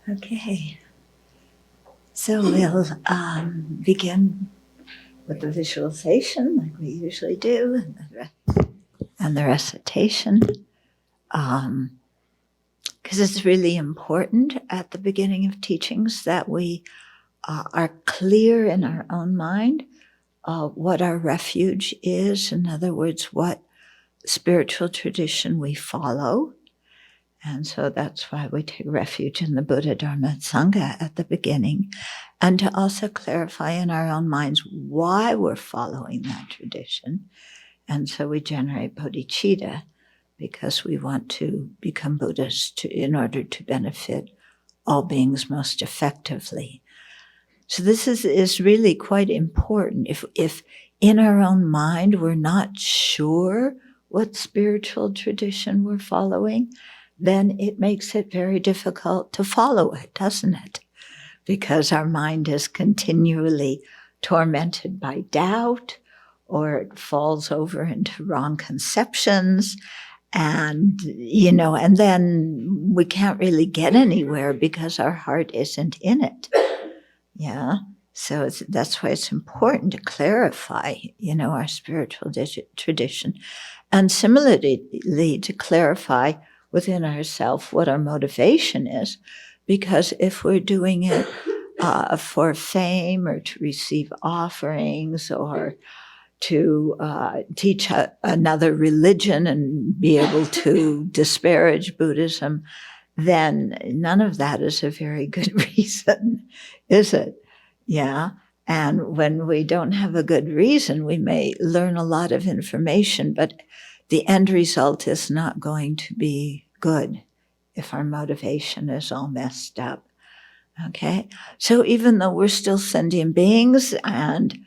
Okay, so we'll begin with the visualization like we usually do, and the recitation, because it's really important at the beginning of teachings that we are clear in our own mind what our refuge is. In other words, what spiritual tradition we follow. And so that's why we take refuge in the Buddha, Dharma, and Sangha at the beginning, and to also clarify in our own minds why we're following that tradition. And so we generate bodhicitta because we want to become Buddhas in order to benefit all beings most effectively. So this is really quite important. If in our own mind we're not sure what spiritual tradition we're following, then it makes it very difficult to follow it, doesn't it? Because our mind is continually tormented by doubt, or it falls over into wrong conceptions, and then we can't really get anywhere because our heart isn't in it. Yeah. So that's why it's important to clarify, our spiritual tradition, and similarly to clarify within ourselves what our motivation is, because if we're doing it for fame or to receive offerings or to teach another religion and be able to disparage Buddhism, then none of that is a very good reason, is it? Yeah. And when we don't have a good reason, we may learn a lot of information, but the end result is not going to be good if our motivation is all messed up. Okay? So even though we're still sentient beings and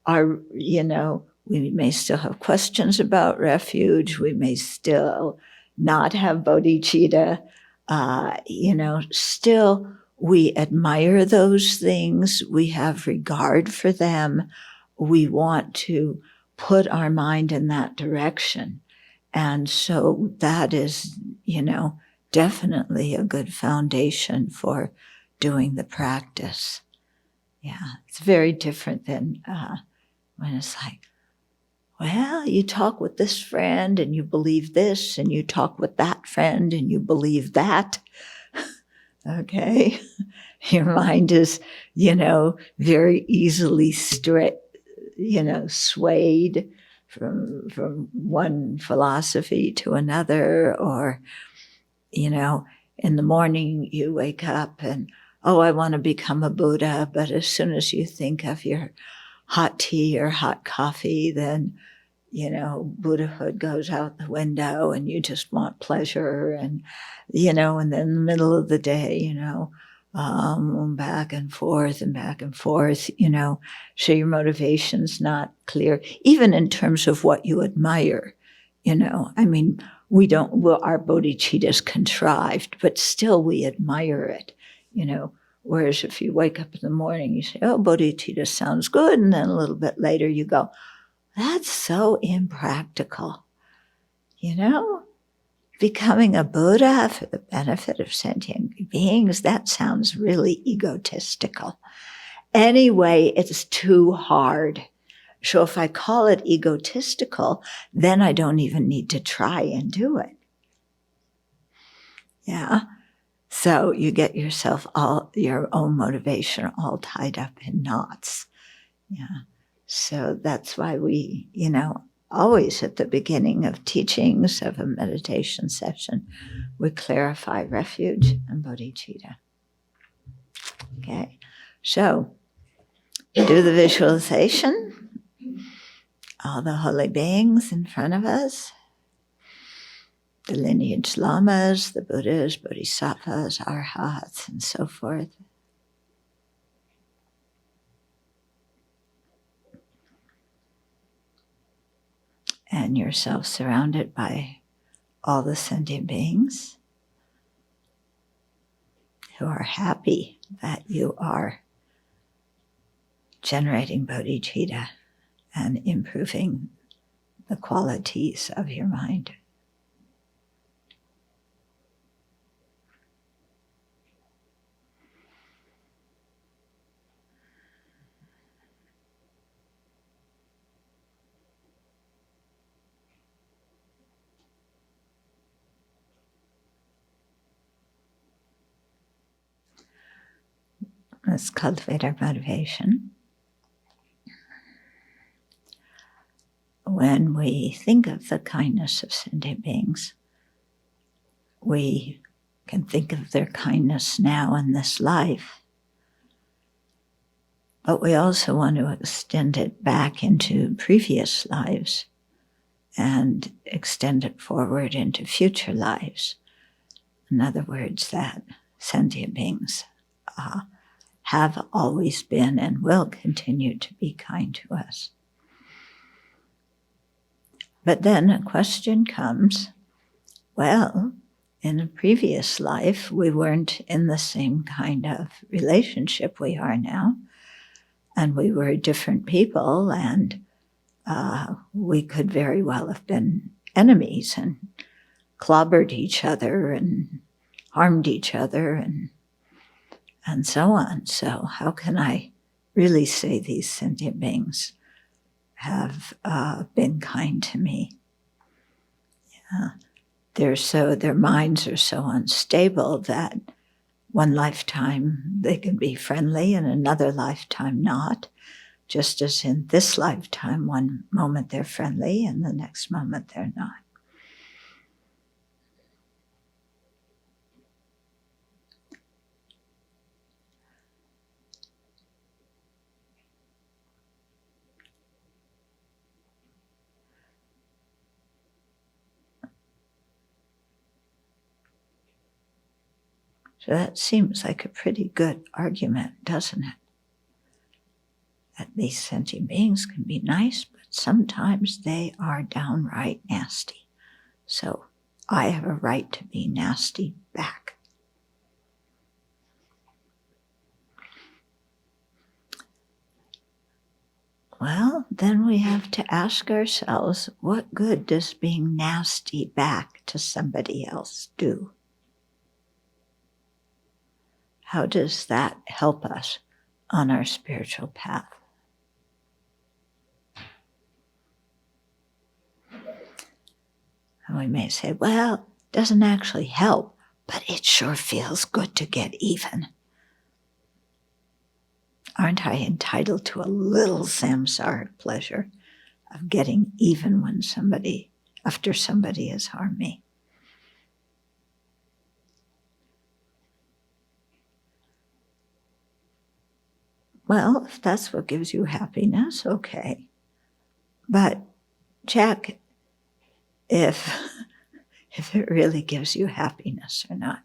we may still have questions about refuge, we may still not have bodhicitta, still we admire those things, we have regard for them, we want to put our mind in that direction. And so that is, definitely a good foundation for doing the practice. Yeah, it's very different than when it's like, well, you talk with this friend and you believe this, and you talk with that friend and you believe that. Okay, your mind is, very easily swayed from one philosophy to another, or, in the morning you wake up and, I want to become a Buddha, but as soon as you think of your hot tea or hot coffee, then, Buddhahood goes out the window and you just want pleasure. And, and then in the middle of the day, back and forth, so your motivation's not clear, even in terms of what you admire, our bodhicitta is contrived, but still we admire it, whereas if you wake up in the morning, you say, bodhicitta sounds good, and then a little bit later you go, that's so impractical, Becoming a Buddha for the benefit of sentient beings, that sounds really egotistical. Anyway, it's too hard. So if I call it egotistical, then I don't even need to try and do it. Yeah. So you get yourself your own motivation all tied up in knots. Yeah. So that's why we, always at the beginning of teachings of a meditation session, we clarify refuge and bodhicitta. Okay. So do the visualization. All the holy beings in front of us. The lineage lamas, the Buddhas, Bodhisattvas, Arhats, and so forth. And yourself surrounded by all the sentient beings who are happy that you are generating bodhicitta and improving the qualities of your mind. Let's cultivate our motivation. When we think of the kindness of sentient beings, we can think of their kindness now in this life, but we also want to extend it back into previous lives and extend it forward into future lives. In other words, that sentient beings have always been and will continue to be kind to us. But then a question comes, well, in a previous life, we weren't in the same kind of relationship we are now, and we were different people, and we could very well have been enemies and clobbered each other and harmed each other and so on. So how can I really say these sentient beings have been kind to me? Yeah. Their minds are so unstable that one lifetime they can be friendly and another lifetime not. Just as in this lifetime, one moment they're friendly and the next moment they're not. So that seems like a pretty good argument, doesn't it? That these sentient beings can be nice, but sometimes they are downright nasty. So I have a right to be nasty back. Well, then we have to ask ourselves, what good does being nasty back to somebody else do? How does that help us on our spiritual path? And we may say, well, it doesn't actually help, but it sure feels good to get even. Aren't I entitled to a little samsaric pleasure of getting even when after somebody has harmed me? Well, if that's what gives you happiness, okay. But check if it really gives you happiness or not.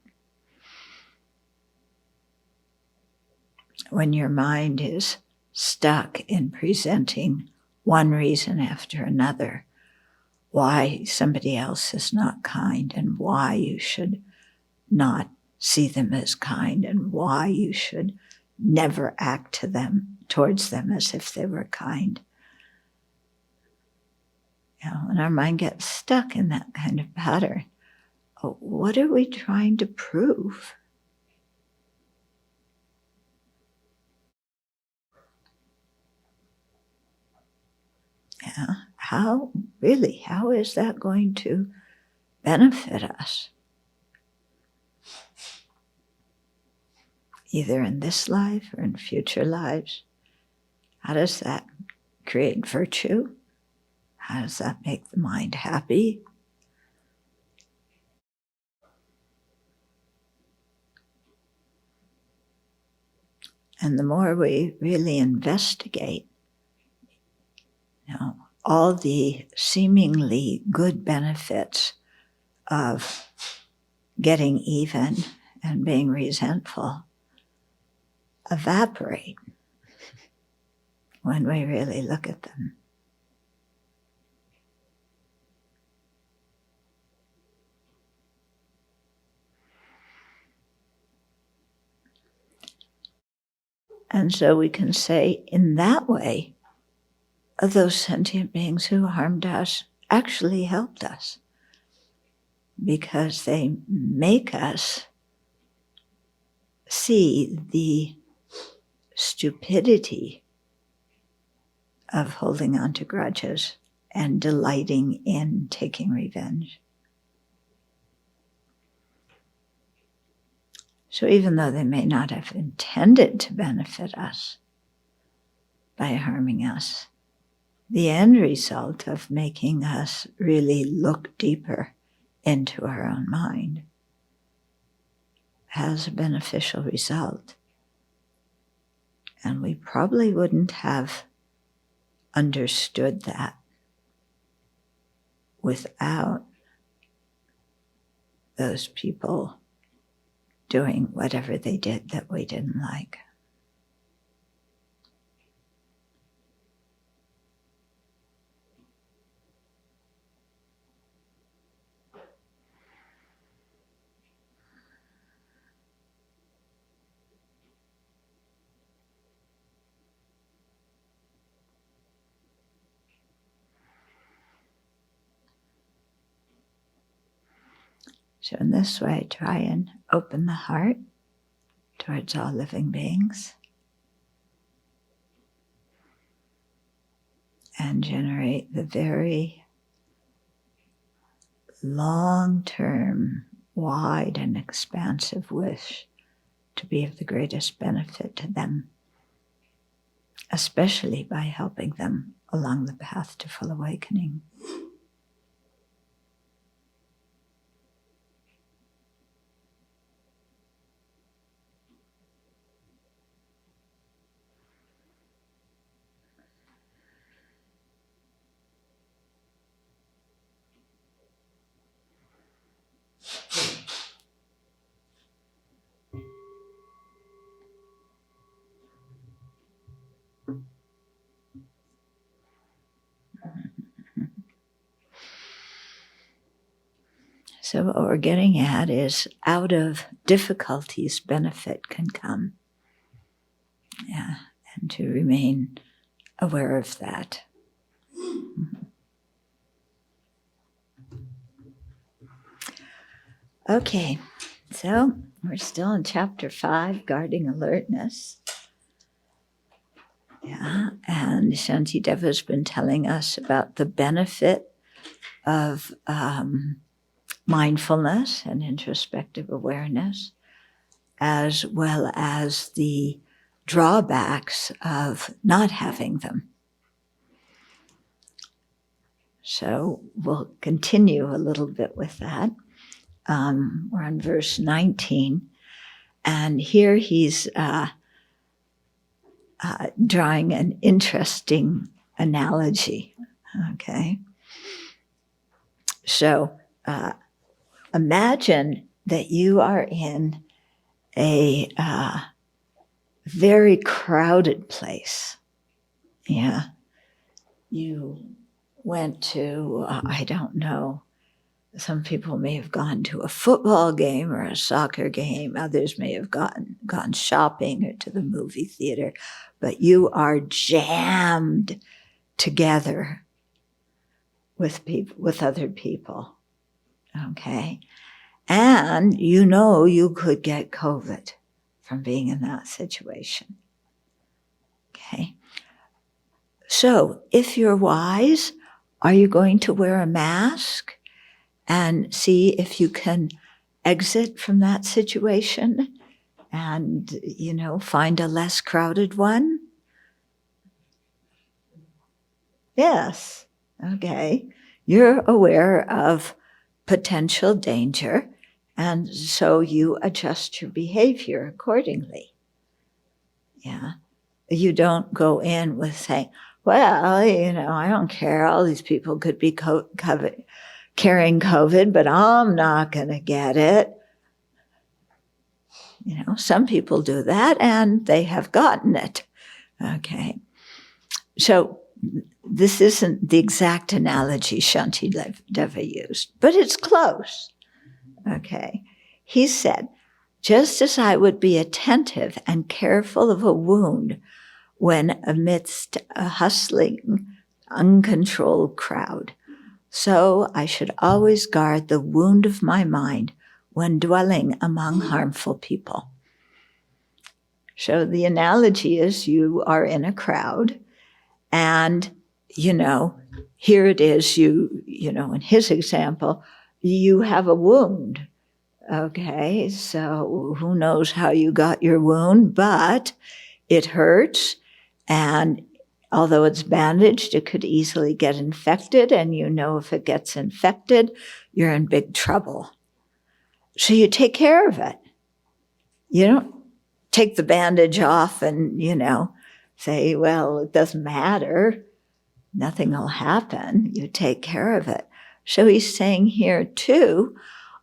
When your mind is stuck in presenting one reason after another why somebody else is not kind and why you should not see them as kind and why you should never act towards them as if they were kind. When our mind gets stuck in that kind of pattern, what are we trying to prove? How is that going to benefit us? Either in this life or in future lives. How does that create virtue? How does that make the mind happy? And the more we really investigate, all the seemingly good benefits of getting even and being resentful evaporate when we really look at them. And so we can say, in that way, those sentient beings who harmed us actually helped us, because they make us see the stupidity of holding on to grudges and delighting in taking revenge. So even though they may not have intended to benefit us by harming us, the end result of making us really look deeper into our own mind has a beneficial result. And we probably wouldn't have understood that without those people doing whatever they did that we didn't like. So in this way, try and open the heart towards all living beings and generate the very long-term, wide and expansive wish to be of the greatest benefit to them, especially by helping them along the path to full awakening. So what we're getting at is out of difficulties, benefit can come. Yeah, and to remain aware of that. Okay, so we're still in chapter 5, Guarding Alertness. Yeah, and Shantideva has been telling us about the benefit of mindfulness and introspective awareness, as well as the drawbacks of not having them. So we'll continue a little bit with that. We're on verse 19, and here he's drawing an interesting analogy, okay? So imagine that you are in a very crowded place. Yeah. You went to, I don't know, some people may have gone to a football game or a soccer game. Others may have gone shopping or to the movie theater. But you are jammed together with people, with other people. Okay? And you know you could get COVID from being in that situation. Okay? So, if you're wise, are you going to wear a mask and see if you can exit from that situation and, find a less crowded one? Yes. Okay. You're aware of potential danger, and so you adjust your behavior accordingly. Yeah. You don't go in with saying, well, I don't care. All these people could be carrying COVID, but I'm not going to get it. Some people do that, and they have gotten it. Okay. So this isn't the exact analogy Shantideva used, but it's close. Okay. He said, just as I would be attentive and careful of a wound when amidst a hustling, uncontrolled crowd, so I should always guard the wound of my mind when dwelling among harmful people. So the analogy is you are in a crowd, and, here it is, in his example, you have a wound. Okay, so who knows how you got your wound, but it hurts. And although it's bandaged, it could easily get infected. And you know, if it gets infected, you're in big trouble. So you take care of it. You don't take the bandage off and, say, well, it doesn't matter. Nothing will happen. You take care of it. So he's saying here too,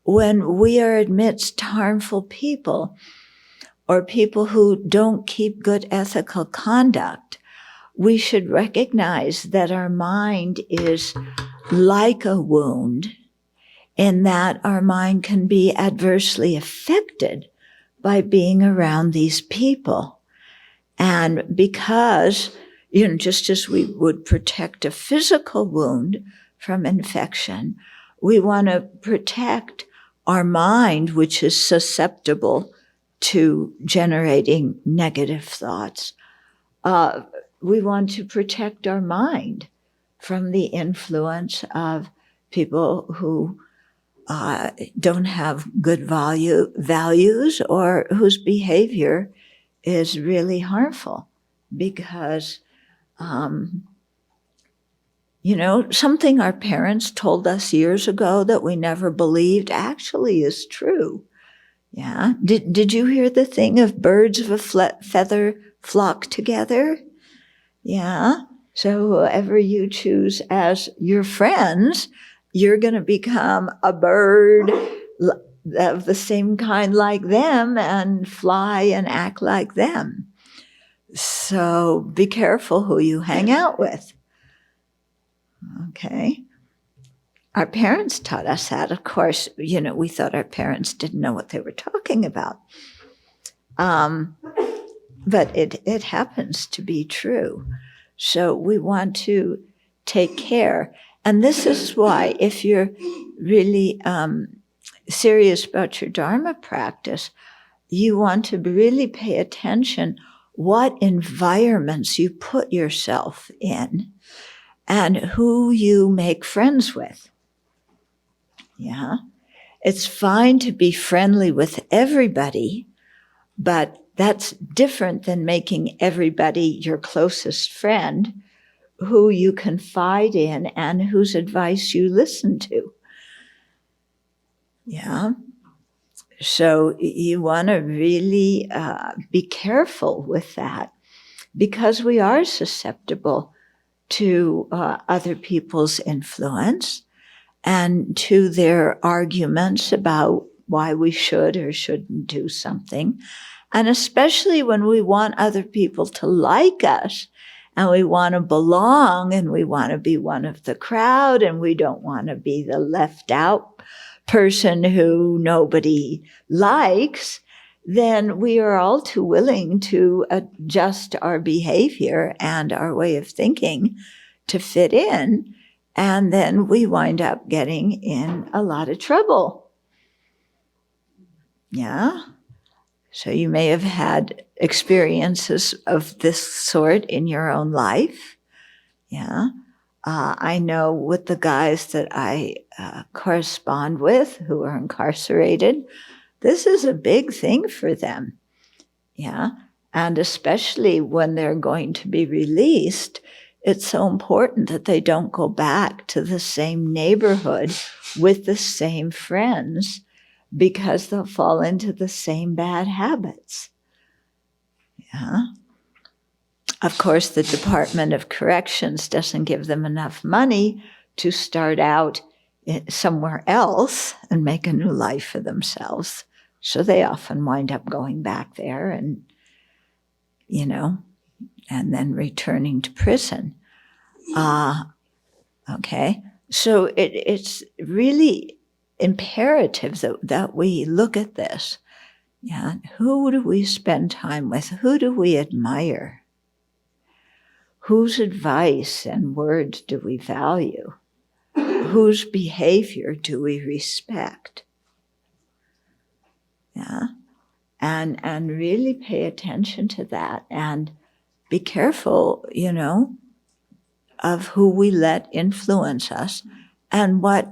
when we are amidst harmful people or people who don't keep good ethical conduct, we should recognize that our mind is like a wound in that our mind can be adversely affected by being around these people. And because, just as we would protect a physical wound from infection, we want to protect our mind, which is susceptible to generating negative thoughts. We want to protect our mind from the influence of people who don't have good values or whose behavior is really harmful, because something our parents told us years ago that we never believed actually is true. Yeah. Did you hear the thing of birds of a feather flock together? Yeah. So whoever you choose as your friends, you're going to become a bird of the same kind like them and fly and act like them. So be careful who you hang out with. Okay. Our parents taught us that. Of course, we thought our parents didn't know what they were talking about. But it happens to be true. So we want to take care. And this is why, if you're really serious about your Dharma practice, you want to really pay attention what environments you put yourself in and who you make friends with. Yeah. It's fine to be friendly with everybody, but that's different than making everybody your closest friend who you confide in and whose advice you listen to. Yeah. So you want to really be careful with that, because we are susceptible to other people's influence and to their arguments about why we should or shouldn't do something. And especially when we want other people to like us and we want to belong and we want to be one of the crowd and we don't want to be the left out person who nobody likes, then we are all too willing to adjust our behavior and our way of thinking to fit in. And then we wind up getting in a lot of trouble. Yeah. So you may have had experiences of this sort in your own life. Yeah. I know with the guys that I correspond with who are incarcerated, this is a big thing for them. Yeah. And especially when they're going to be released, it's so important that they don't go back to the same neighborhood with the same friends, because they'll fall into the same bad habits. Yeah. Of course, the Department of Corrections doesn't give them enough money to start out somewhere else and make a new life for themselves. So they often wind up going back there and, and then returning to prison. Okay. So it's really imperative that we look at this. Yeah. Who do we spend time with? Who do we admire? Whose advice and words do we value? Whose behavior do we respect? Yeah. And really pay attention to that and be careful, of who we let influence us and what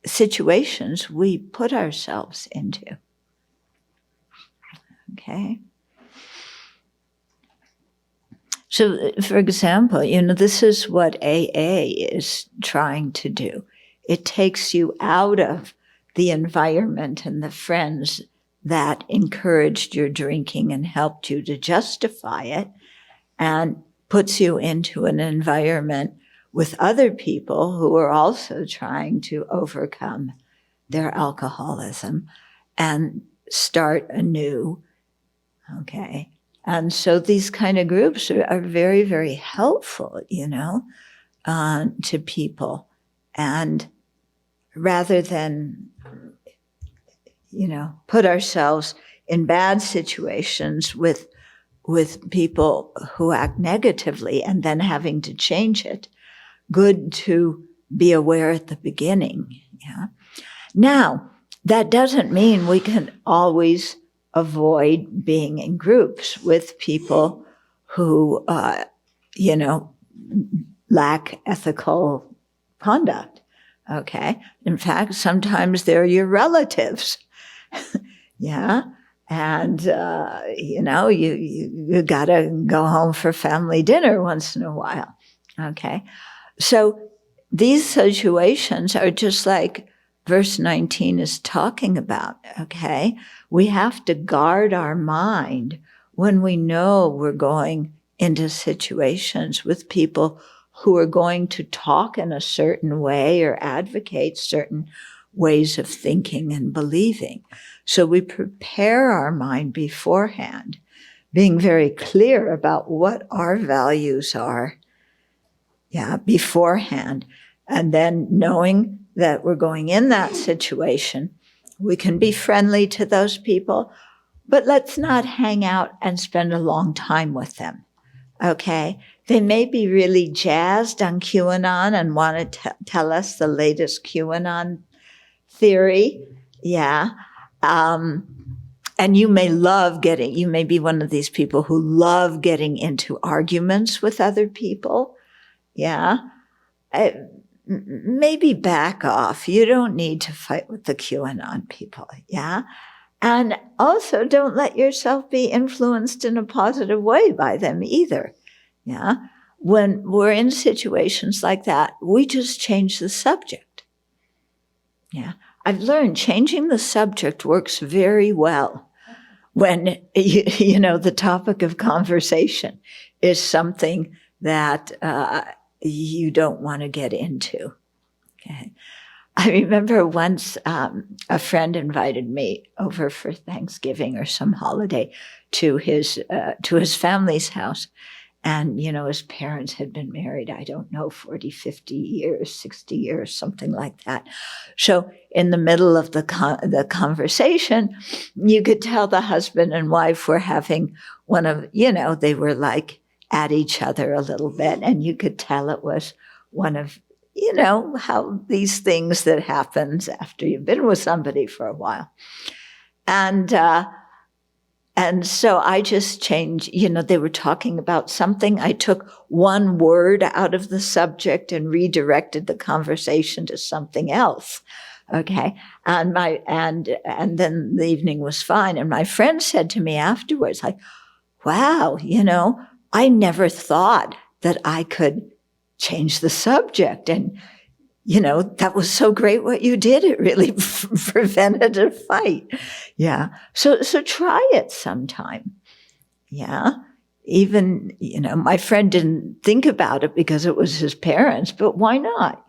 situations we put ourselves into. Okay? So, for example, this is what AA is trying to do. It takes you out of the environment and the friends that encouraged your drinking and helped you to justify it, and puts you into an environment with other people who are also trying to overcome their alcoholism and start anew. Okay? And so these kind of groups are very, very helpful, to people. And rather than, put ourselves in bad situations with people who act negatively and then having to change it, good to be aware at the beginning. Yeah. Now, that doesn't mean we can always avoid being in groups with people who, lack ethical conduct. Okay. In fact, sometimes they're your relatives. Yeah. And, you gotta go home for family dinner once in a while. Okay. So these situations are just like verse 19 is talking about. Okay. We have to guard our mind when we know we're going into situations with people who are going to talk in a certain way or advocate certain ways of thinking and believing. So we prepare our mind beforehand, being very clear about what our values are, beforehand. And then knowing that we're going in that situation, we can be friendly to those people, but let's not hang out and spend a long time with them. Okay? They may be really jazzed on QAnon and want to tell us the latest QAnon theory. Yeah. And you may you may be one of these people who love getting into arguments with other people. Yeah. Maybe back off. You don't need to fight with the QAnon people. Yeah. And also don't let yourself be influenced in a positive way by them either. Yeah. When we're in situations like that, we just change the subject. Yeah. I've learned changing the subject works very well when, the topic of conversation is something that you don't want to get into. Okay. I remember once a friend invited me over for Thanksgiving or some holiday to his family's house. And, his parents had been married, I don't know, 40, 50 years, 60 years, something like that. So in the middle of the conversation, you could tell the husband and wife were having they were like at each other a little bit. And you could tell it was one of, how these things that happens after you've been with somebody for a while. And so I just changed, they were talking about something. I took one word out of the subject and redirected the conversation to something else. Okay. And then the evening was fine. And my friend said to me afterwards, like, wow, I never thought that I could change the subject. And, that was so great what you did. It really prevented a fight. Yeah. So try it sometime. Yeah. Even, my friend didn't think about it because it was his parents, but why not,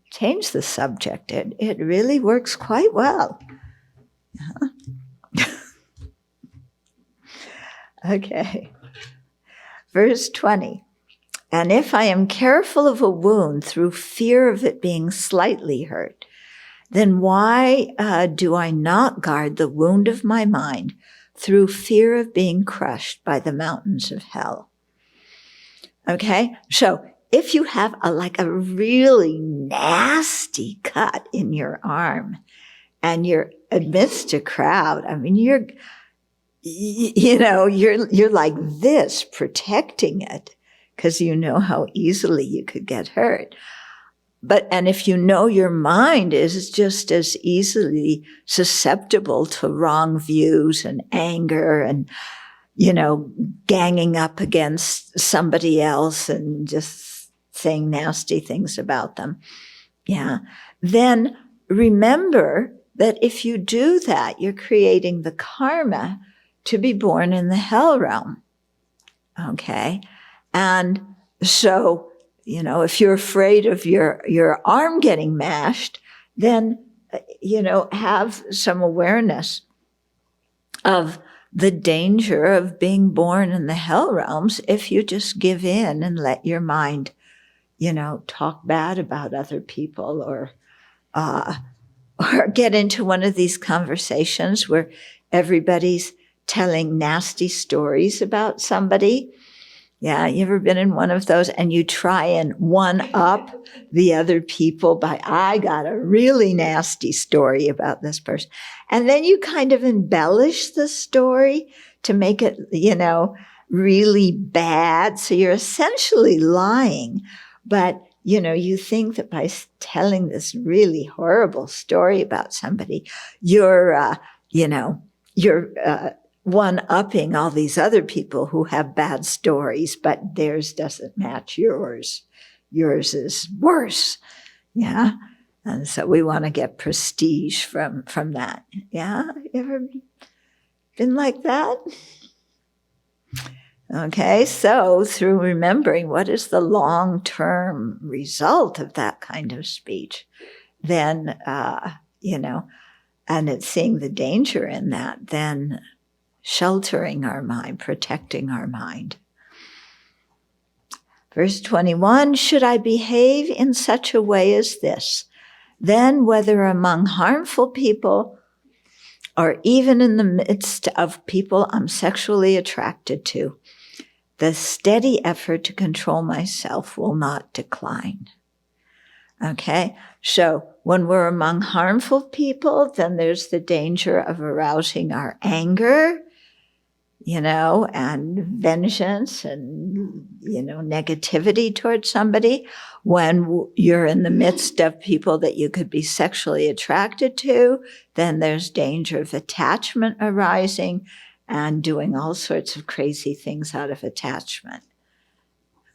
Change the subject. It really works quite well. Yeah. Okay. Verse 20. And if I am careful of a wound through fear of it being slightly hurt, then why do I not guard the wound of my mind through fear of being crushed by the mountains of hell? Okay, so if you have a really nasty cut in your arm and you're amidst a crowd, I mean, you're like this, protecting it, because you know how easily you could get hurt. and if you know your mind is just as easily susceptible to wrong views and anger and, ganging up against somebody else and just saying nasty things about them, then remember that if you do that, you're creating the karma to be born in the hell realm. Okay? And so, if you're afraid of your arm getting mashed, then, have some awareness of the danger of being born in the hell realms if you just give in and let your mind, talk bad about other people or get into one of these conversations where everybody's telling nasty stories about somebody. Yeah, you ever been in one of those and you try and one up the other people by, I got a really nasty story about this person. And then you kind of embellish the story to make it, really bad. So you're essentially lying. But, you think that by telling this really horrible story about somebody, you're one-upping all these other people who have bad stories, but theirs doesn't match yours. Yours is worse. Yeah. And so we want to get prestige from that. Yeah. You ever been like that? Okay. So through remembering what is the long-term result of that kind of speech, then, and it's seeing the danger in that, then sheltering our mind, protecting our mind. Verse 21, should I behave in such a way as this, then whether among harmful people or even in the midst of people I'm sexually attracted to, the steady effort to control myself will not decline. Okay, so when we're among harmful people, then there's the danger of arousing our anger, and vengeance and, negativity towards somebody. When you're in the midst of people that you could be sexually attracted to, then there's danger of attachment arising and doing all sorts of crazy things out of attachment.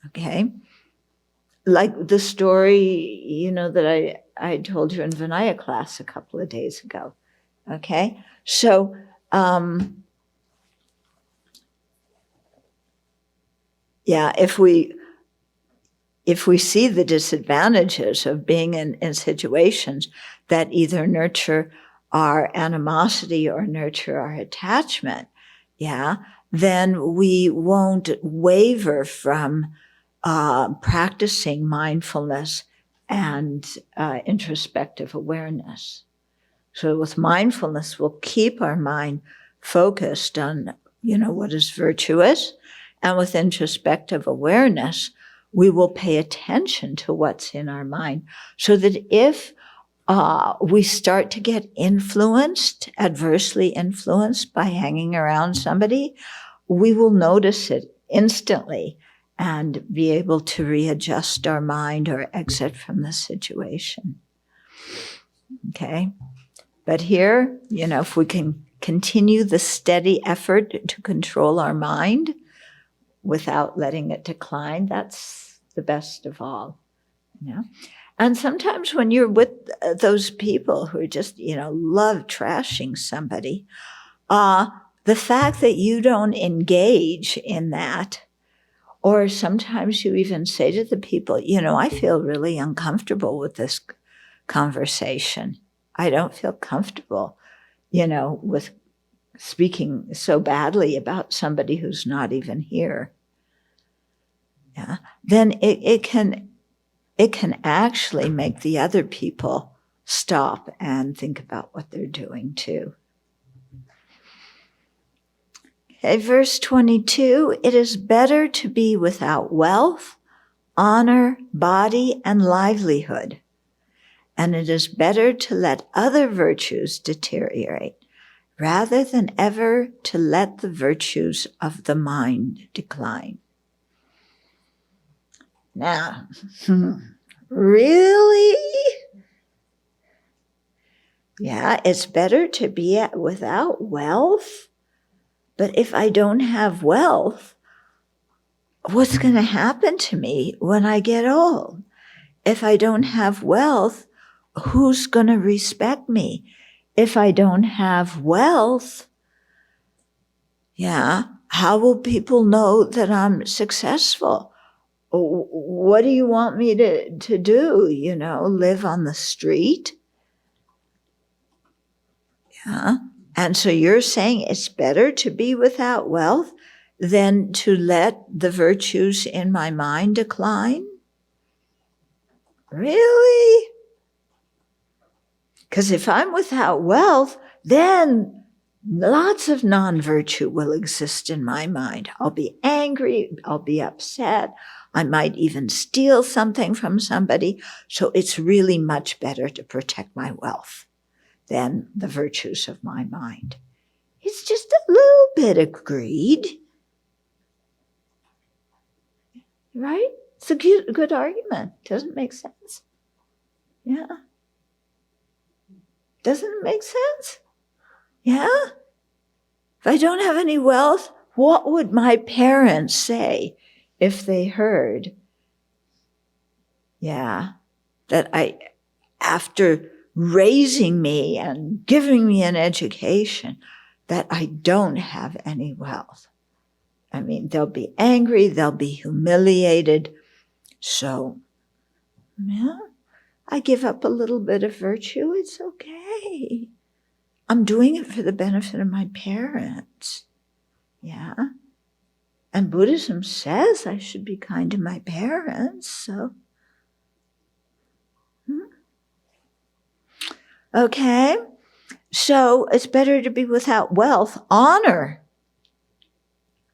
Okay? Like the story, that I told you in Vinaya class a couple of days ago. Okay? So, if we see the disadvantages of being in situations that either nurture our animosity or nurture our attachment, then we won't waver from practicing mindfulness and introspective awareness. So with mindfulness, we'll keep our mind focused on, what is virtuous. And with introspective awareness, we will pay attention to what's in our mind so that if we start to get adversely influenced by hanging around somebody, we will notice it instantly and be able to readjust our mind or exit from the situation. Okay? But here, if we can continue the steady effort to control our mind without letting it decline, that's the best of all. And sometimes when you're with those people who are just, love trashing somebody, the fact that you don't engage in that, or sometimes you even say to the people, I feel really uncomfortable with this conversation. I don't feel comfortable, with speaking so badly about somebody who's not even here. Yeah. Then it can actually make the other people stop and think about what they're doing too. Okay, verse 22, it is better to be without wealth, honor, body, and livelihood, and it is better to let other virtues deteriorate rather than ever to let the virtues of the mind decline. Now, Really? Yeah, it's better to be without wealth. But if I don't have wealth, what's going to happen to me when I get old? If I don't have wealth, who's going to respect me? If I don't have wealth, how will people know that I'm successful? What do you want me to do? Live on the street? Yeah. And so you're saying it's better to be without wealth than to let the virtues in my mind decline? Really? Because if I'm without wealth, then lots of non-virtue will exist in my mind. I'll be angry, I'll be upset, I might even steal something from somebody. So it's really much better to protect my wealth than the virtues of my mind. It's just a little bit of greed. Right? It's a good argument. Doesn't make sense. Yeah. Doesn't it make sense? Yeah? If I don't have any wealth, what would my parents say if they heard, that after raising me and giving me an education, that I don't have any wealth? I mean, they'll be angry, they'll be humiliated. So, I give up a little bit of virtue, it's okay. I'm doing it for the benefit of my parents. Yeah. And Buddhism says I should be kind to my parents, so. Okay. So it's better to be without wealth. Honor.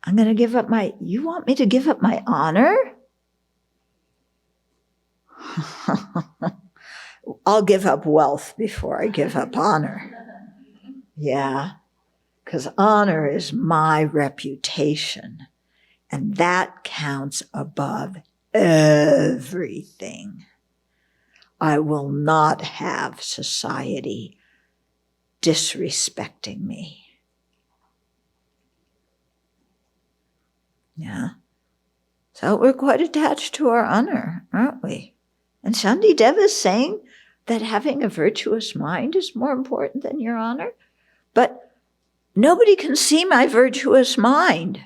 I'm going to give up you want me to give up my honor? I'll give up wealth before I give up honor. Yeah. Because honor is my reputation. And that counts above everything. I will not have society disrespecting me. Yeah. So we're quite attached to our honor, aren't we? And Shantideva is saying that having a virtuous mind is more important than your honor. But nobody can see my virtuous mind.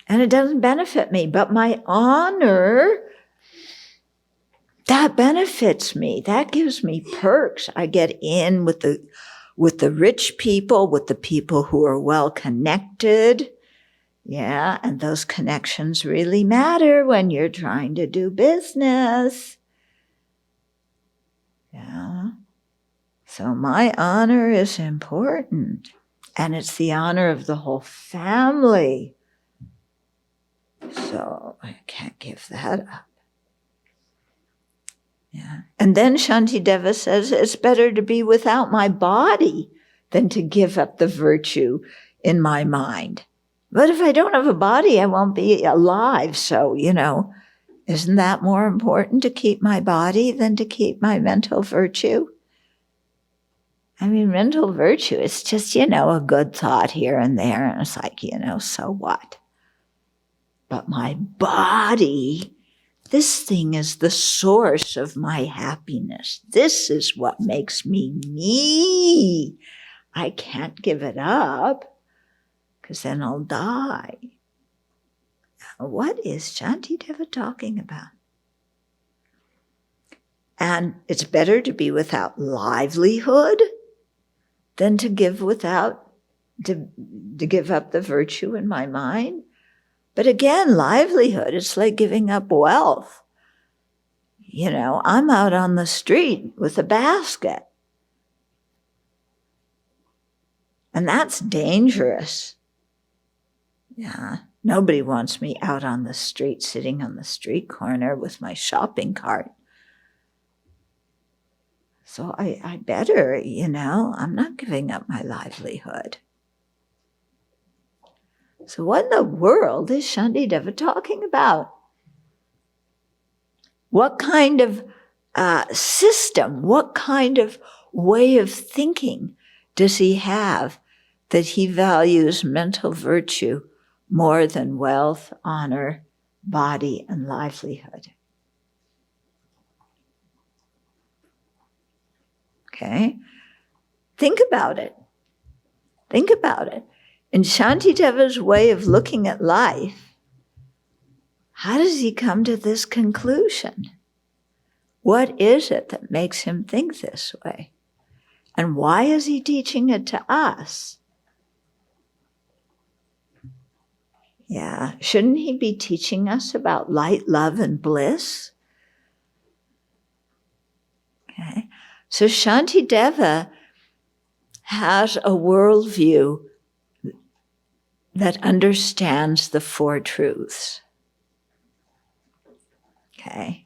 And it doesn't benefit me. But my honor, that benefits me. That gives me perks. I get in with the rich people, with the people who are well connected. Yeah, and those connections really matter when you're trying to do business. Yeah. So my honor is important. And it's the honor of the whole family. So I can't give that up. Yeah. And then Shantideva says it's better to be without my body than to give up the virtue in my mind. But if I don't have a body, I won't be alive. So, isn't that more important to keep my body than to keep my mental virtue? I mean, mental virtue is just, a good thought here and there. And it's like, so what? But my body, this thing is the source of my happiness. This is what makes me me. I can't give it up. Because then I'll die. What is Shantideva talking about? And it's better to be without livelihood than to give up the virtue in my mind. But again, livelihood, it's like giving up wealth. I'm out on the street with a basket. And that's dangerous. Yeah, nobody wants me out on the street, sitting on the street corner with my shopping cart. So I better, I'm not giving up my livelihood. So what in the world is Shantideva talking about? What kind of system, what kind of way of thinking does he have that he values mental virtue more than wealth, honor, body, and livelihood? Okay? Think about it. Think about it. In Shantideva's way of looking at life, how does he come to this conclusion? What is it that makes him think this way? And why is he teaching it to us? Yeah, shouldn't he be teaching us about light, love, and bliss? Okay, so Shantideva has a worldview that understands the four truths. Okay,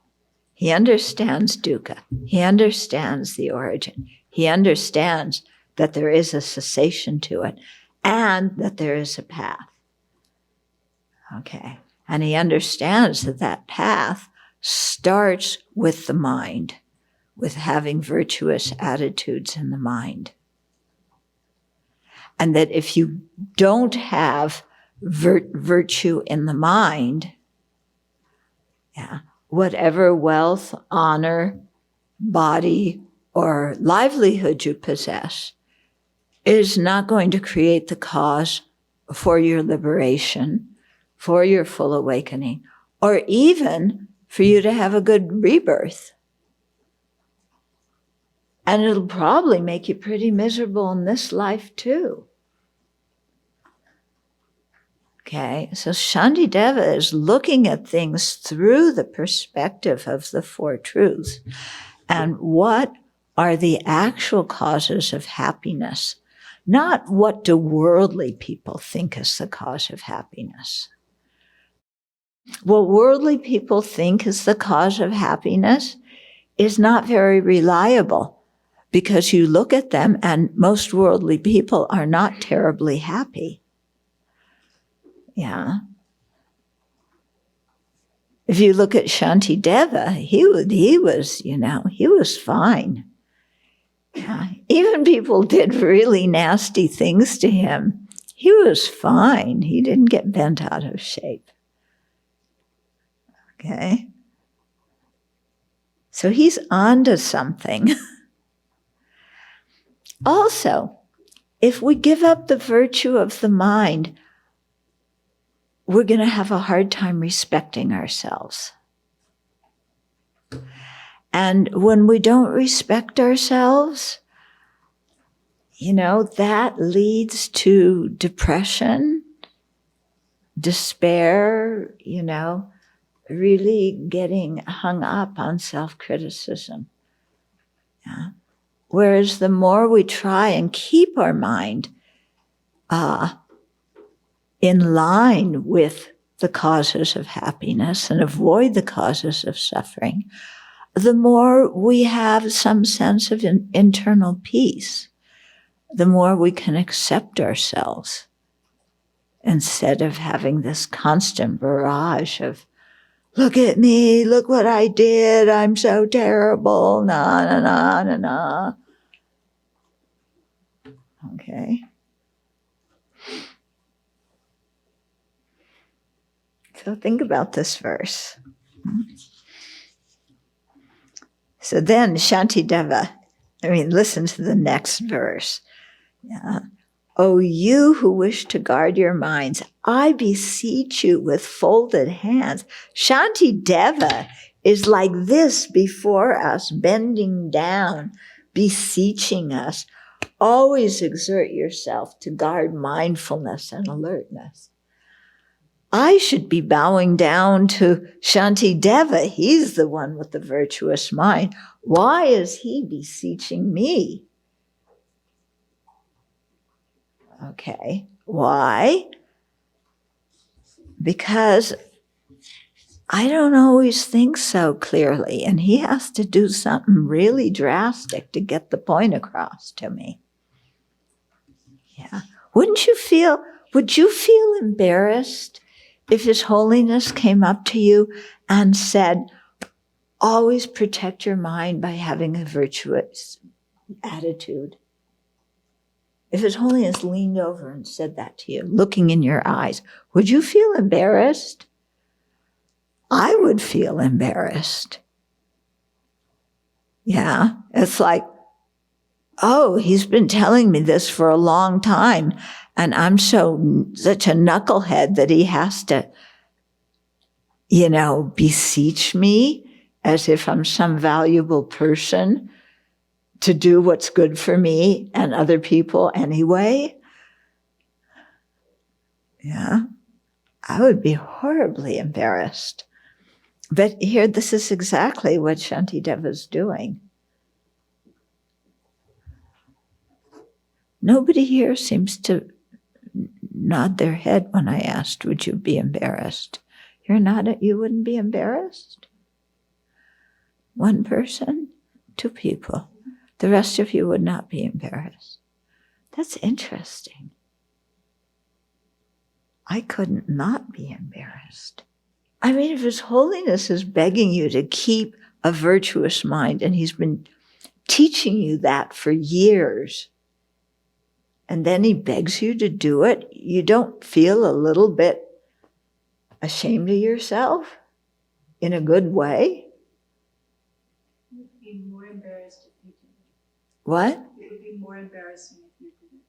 he understands dukkha. He understands the origin. He understands that there is a cessation to it and that there is a path. Okay, and he understands that that path starts with the mind, with having virtuous attitudes in the mind. And that if you don't have virtue in the mind, whatever wealth, honor, body, or livelihood you possess is not going to create the cause for your liberation, for your full awakening, or even for you to have a good rebirth. And it'll probably make you pretty miserable in this life too. Okay, so Shantideva is looking at things through the perspective of the four truths. And what are the actual causes of happiness? Not what do worldly people think is the cause of happiness. What worldly people think is the cause of happiness is not very reliable, because you look at them and most worldly people are not terribly happy. Yeah. If you look at Shantideva, he was fine. Yeah. Even people did really nasty things to him. He was fine. He didn't get bent out of shape. Okay? So he's onto something. Also, if we give up the virtue of the mind, we're going to have a hard time respecting ourselves. And when we don't respect ourselves, that leads to depression, despair, really getting hung up on self-criticism. Yeah. Whereas the more we try and keep our mind in line with the causes of happiness and avoid the causes of suffering, the more we have some sense of internal peace, the more we can accept ourselves instead of having this constant barrage of, look at me, look what I did, I'm so terrible, na, na, na, na, na. Okay. So think about this verse. So then Shantideva, listen to the next verse. Yeah. O you who wish to guard your minds, I beseech you with folded hands. Shantideva is like this before us, bending down, beseeching us. Always exert yourself to guard mindfulness and alertness. I should be bowing down to Shantideva. He's the one with the virtuous mind. Why is he beseeching me? Okay, why? Because I don't always think so clearly, and he has to do something really drastic to get the point across to me. Yeah. Would you feel embarrassed if His Holiness came up to you and said, always protect your mind by having a virtuous attitude. If His Holiness leaned over and said that to you, looking in your eyes, would you feel embarrassed? I would feel embarrassed. Yeah, it's like, oh, he's been telling me this for a long time, and I'm such a knucklehead that he has to, beseech me as if I'm some valuable person to do what's good for me and other people anyway. Yeah, I would be horribly embarrassed. But here, this is exactly what Shantideva is doing. Nobody here seems to nod their head when I asked, would you be embarrassed? You wouldn't be embarrassed? One person, two people. The rest of you would not be embarrassed. That's interesting. I couldn't not be embarrassed. I mean, if His Holiness is begging you to keep a virtuous mind, and He's been teaching you that for years, and then He begs you to do it, you don't feel a little bit ashamed of yourself in a good way? You would be more embarrassed if you did it. What? It would be more embarrassing if you did it.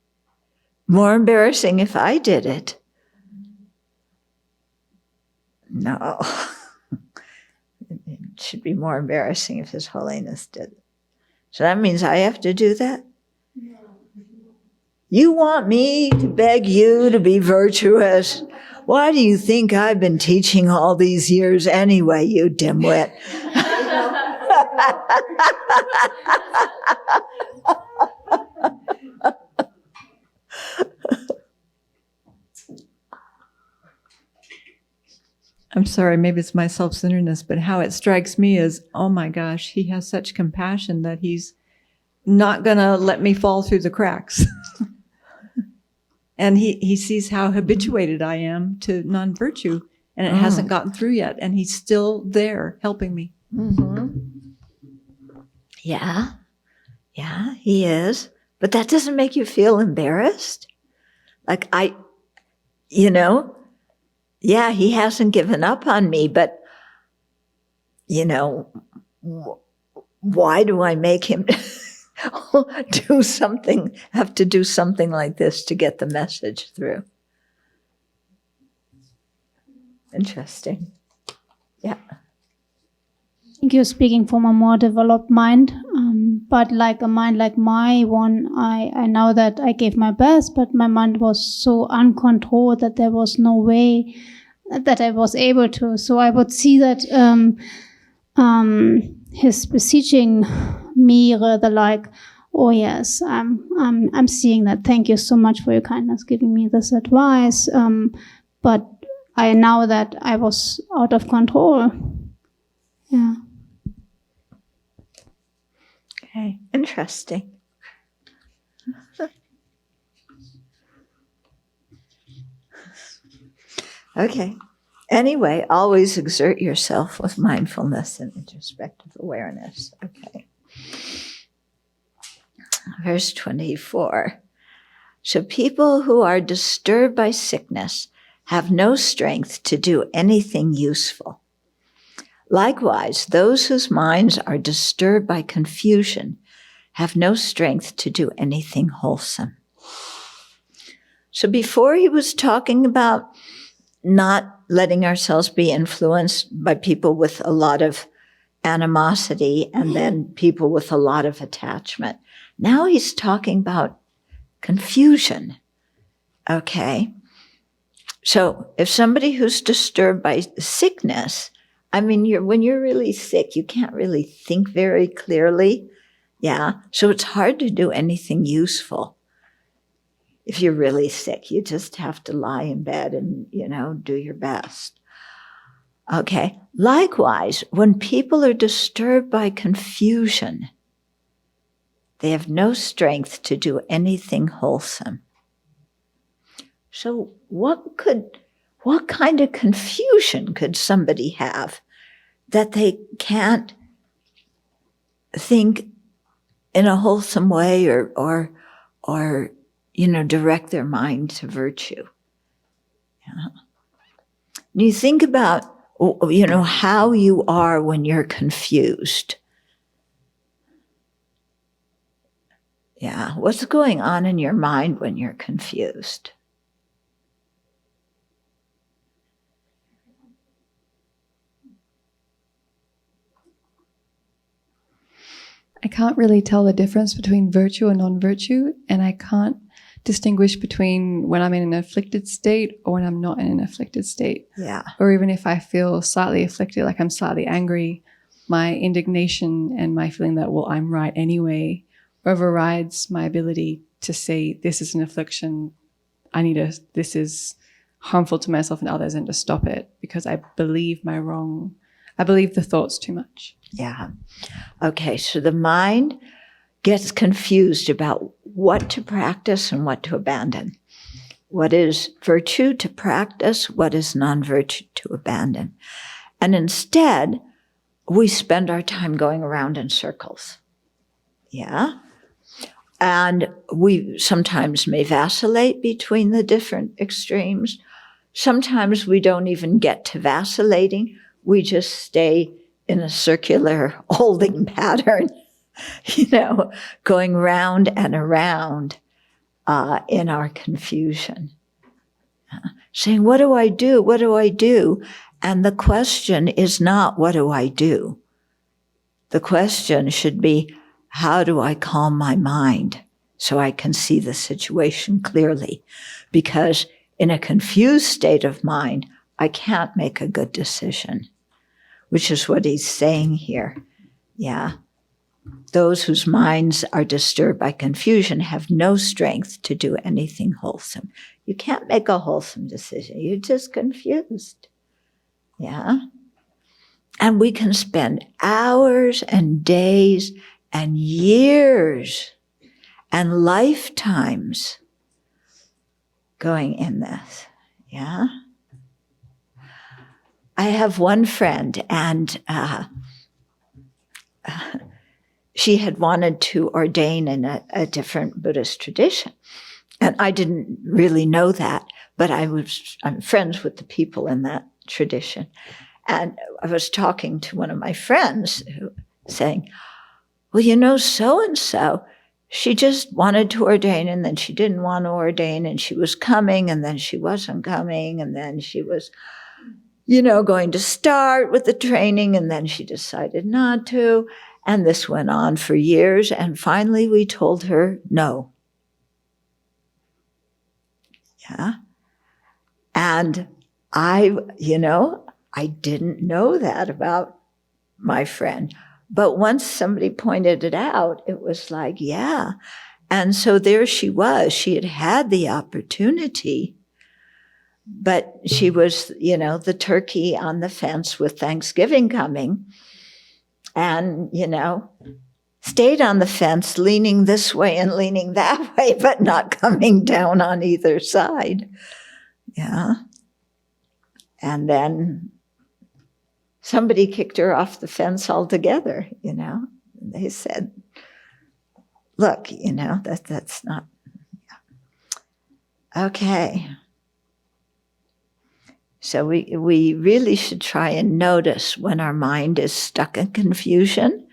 More embarrassing if I did it. No. It should be more embarrassing if His Holiness did it. So that means I have to do that? No. You want me to beg you to be virtuous? Why do you think I've been teaching all these years anyway, you dimwit? I'm sorry, maybe it's my self-centeredness, but how it strikes me is, oh my gosh, he has such compassion that he's not going to let me fall through the cracks. And he sees how habituated I am to non-virtue, and it hasn't gotten through yet, and he's still there helping me. Mm-hmm. Yeah, he is. But that doesn't make you feel embarrassed? Like yeah, he hasn't given up on me, but, why do I make him have to do something like this to get the message through? Interesting. Yeah. I think you're speaking from a more developed mind, but like a mind like my one, I know that I gave my best, but my mind was so uncontrolled that there was no way that I was able to. So I would see that his beseeching me rather like, oh yes, I'm seeing that. Thank you so much for your kindness, giving me this advice. But I know that I was out of control. Yeah. Okay, interesting. Okay. Anyway, always exert yourself with mindfulness and introspective awareness. Okay. Verse 24. So people who are disturbed by sickness have no strength to do anything useful. Likewise, those whose minds are disturbed by confusion have no strength to do anything wholesome. So before he was talking about not letting ourselves be influenced by people with a lot of animosity and then people with a lot of attachment. Now he's talking about confusion. Okay. So if somebody who's disturbed by sickness, I mean, when you're really sick, you can't really think very clearly. Yeah. So it's hard to do anything useful. If you're really sick, you just have to lie in bed and, do your best. Okay. Likewise, when people are disturbed by confusion, they have no strength to do anything wholesome. So what kind of confusion could somebody have that they can't think in a wholesome way or direct their mind to virtue. Yeah. And you think about, how you are when you're confused. Yeah, what's going on in your mind when you're confused? I can't really tell the difference between virtue and non-virtue, and I can't distinguish between when I'm in an afflicted state or when I'm not in an afflicted state. Yeah. Or even if I feel slightly afflicted, like I'm slightly angry, my indignation and my feeling that, well, I'm right anyway, overrides my ability to say, this is an affliction, this is harmful to myself and others, and to stop it, because I believe the thoughts too much. Yeah. Okay, so the mind gets confused about what to practice and what to abandon. What is virtue to practice? What is non-virtue to abandon? And instead, we spend our time going around in circles. Yeah? And we sometimes may vacillate between the different extremes. Sometimes we don't even get to vacillating. We just stay in a circular holding pattern, going round and around in our confusion. Saying, what do I do? What do I do? And the question is not, what do I do? The question should be, how do I calm my mind so I can see the situation clearly? Because in a confused state of mind, I can't make a good decision, which is what he's saying here. Yeah. Those whose minds are disturbed by confusion have no strength to do anything wholesome. You can't make a wholesome decision. You're just confused. Yeah. And we can spend hours and days and years and lifetimes going in this. Yeah. I have one friend, and she had wanted to ordain in a different Buddhist tradition. And I didn't really know that, but I'm friends with the people in that tradition. And I was talking to one of my friends saying, well, so-and-so, she just wanted to ordain, and then she didn't want to ordain, and she was coming, and then she wasn't coming, and then she was going to start with the training, and then she decided not to. And this went on for years. And finally, we told her no. Yeah. And I didn't know that about my friend. But once somebody pointed it out, it was like, yeah. And so there she was. She had had the opportunity, but she was, the turkey on the fence with Thanksgiving coming, and, stayed on the fence, leaning this way and leaning that way, but not coming down on either side. Yeah. And then somebody kicked her off the fence altogether, They said, look, that's not. Yeah. Okay. So we really should try and notice when our mind is stuck in confusion.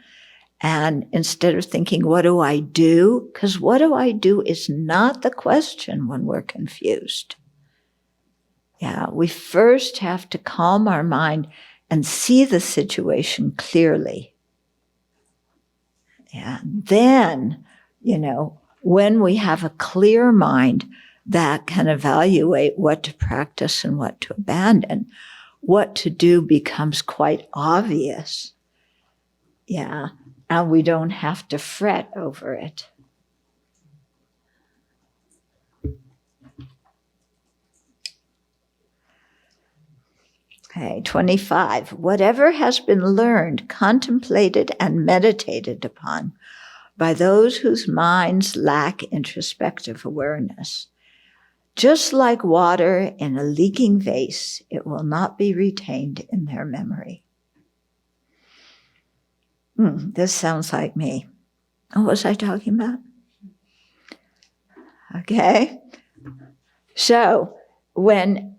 And instead of thinking, what do I do? Because what do I do is not the question when we're confused. Yeah, we first have to calm our mind and see the situation clearly. Yeah, then, when we have a clear mind that can evaluate what to practice and what to abandon, what to do becomes quite obvious. Yeah, and we don't have to fret over it. Okay, 25. Whatever has been learned, contemplated, and meditated upon by those whose minds lack introspective awareness, just like water in a leaking vase, it will not be retained in their memory. This sounds like me. What was I talking about? Okay. So when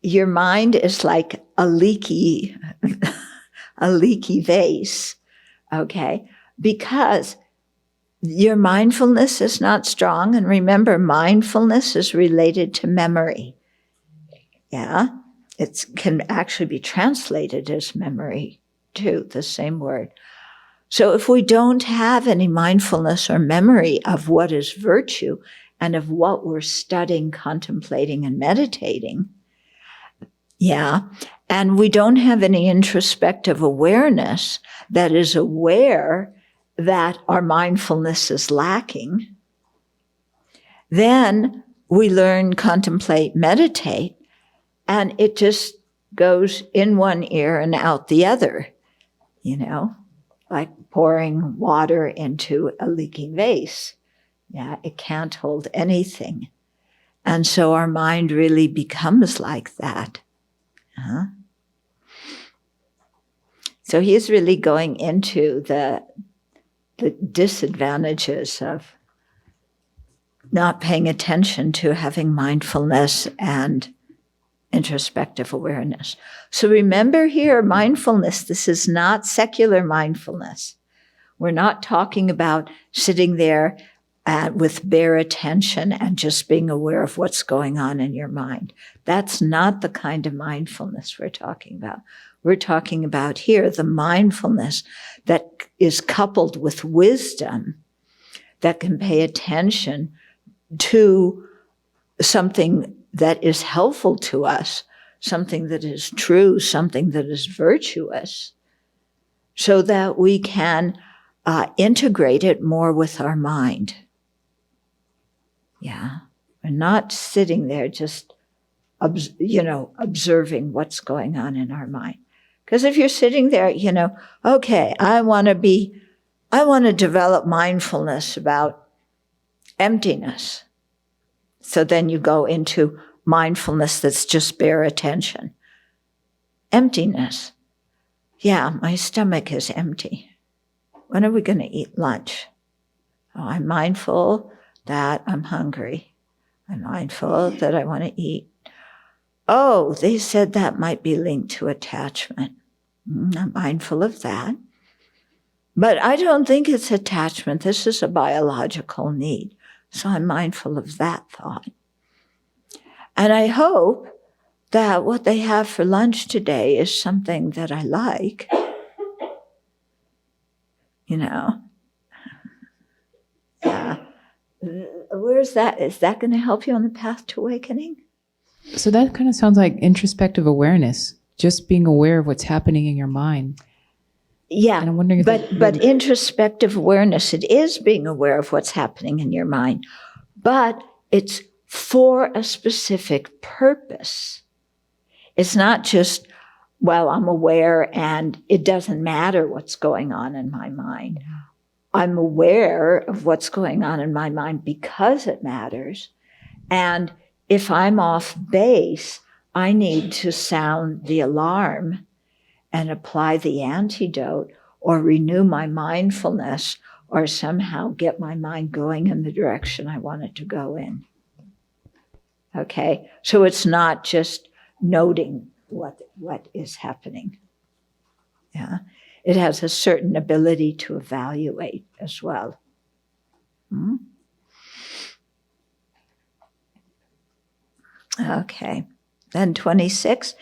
your mind is like a leaky vase, okay, because your mindfulness is not strong. And remember, mindfulness is related to memory. Yeah, it can actually be translated as memory too, the same word. So if we don't have any mindfulness or memory of what is virtue and of what we're studying, contemplating, and meditating, yeah, and we don't have any introspective awareness that is aware that our mindfulness is lacking, then we learn, contemplate, meditate, and it just goes in one ear and out the other, like pouring water into a leaking vase. Yeah, it can't hold anything. And so our mind really becomes like that. So he's really going into the disadvantages of not paying attention to having mindfulness and introspective awareness. So remember here, mindfulness, this is not secular mindfulness. We're not talking about sitting there with bare attention and just being aware of what's going on in your mind. That's not the kind of mindfulness we're talking about. We're talking about here the mindfulness that is coupled with wisdom that can pay attention to something that is helpful to us, something that is true, something that is virtuous, so that we can integrate it more with our mind. Yeah, we're not sitting there just, observing what's going on in our mind. Because if you're sitting there, okay, I want to develop mindfulness about emptiness. So then you go into mindfulness that's just bare attention. Emptiness. Yeah, my stomach is empty. When are we going to eat lunch? Oh, I'm mindful that I'm hungry. I'm mindful that I want to eat. Oh, they said that might be linked to attachment. I'm mindful of that. But I don't think it's attachment. This is a biological need. So I'm mindful of that thought. And I hope that what they have for lunch today is something that I like. Where's that? Is that going to help you on the path to awakening? So that kind of sounds like introspective awareness, just being aware of what's happening in your mind. Yeah, and I'm wondering if but introspective awareness, it is being aware of what's happening in your mind, but it's for a specific purpose. It's not just, well, I'm aware and it doesn't matter what's going on in my mind. I'm aware of what's going on in my mind because it matters. And if I'm off base, I need to sound the alarm and apply the antidote or renew my mindfulness or somehow get my mind going in the direction I want it to go in. Okay, so it's not just noting what is happening. Yeah, it has a certain ability to evaluate as well. Okay, then 26.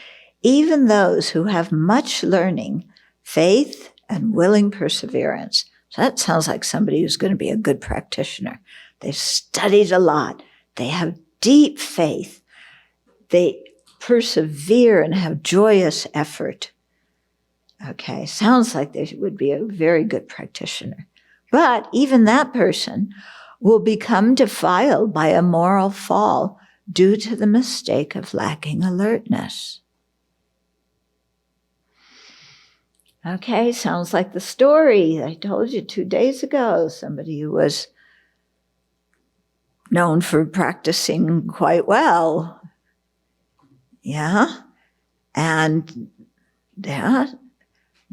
Even those who have much learning, faith, and willing perseverance. So that sounds like somebody who's going to be a good practitioner. They've studied a lot. They have deep faith. They persevere and have joyous effort. Okay, sounds like they would be a very good practitioner. But even that person will become defiled by a moral fall due to the mistake of lacking alertness. Okay, sounds like the story I told you 2 days ago. Somebody who was known for practicing quite well. Yeah, and yeah,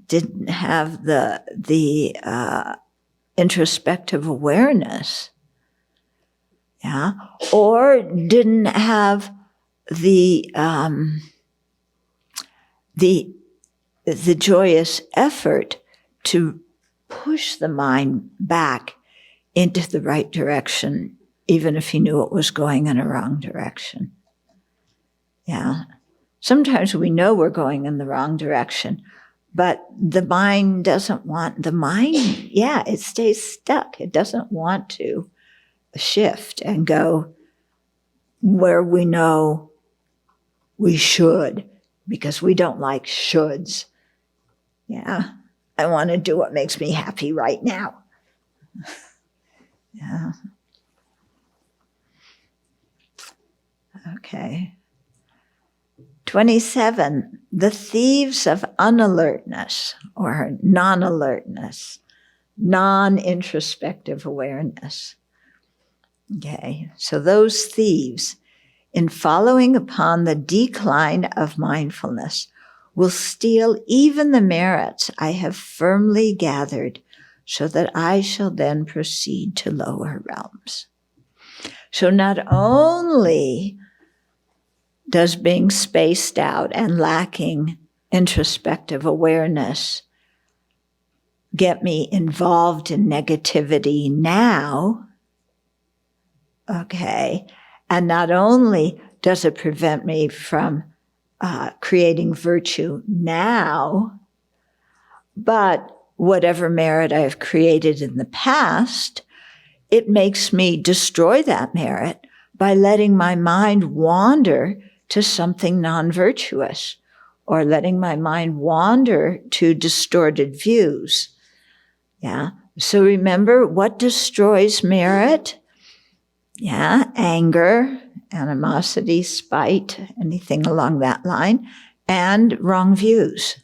didn't have the introspective awareness, yeah, or didn't have the joyous effort to push the mind back into the right direction, even if he knew it was going in a wrong direction. Yeah. Sometimes we know we're going in the wrong direction, but the mind doesn't want, it stays stuck. It doesn't want to shift and go where we know we should, because we don't like shoulds. Yeah. I want to do what makes me happy right now. Yeah. Okay. 27, the thieves of unalertness or non-alertness, non-introspective awareness. Okay, so those thieves, in following upon the decline of mindfulness, will steal even the merits I have firmly gathered, so that I shall then proceed to lower realms. So not only does being spaced out and lacking introspective awareness get me involved in negativity now, okay, and not only does it prevent me from creating virtue now, but whatever merit I have created in the past, it makes me destroy that merit by letting my mind wander to something non-virtuous, or letting my mind wander to distorted views. Yeah. So remember, what destroys merit? Yeah. Anger, animosity, spite, anything along that line, and wrong views.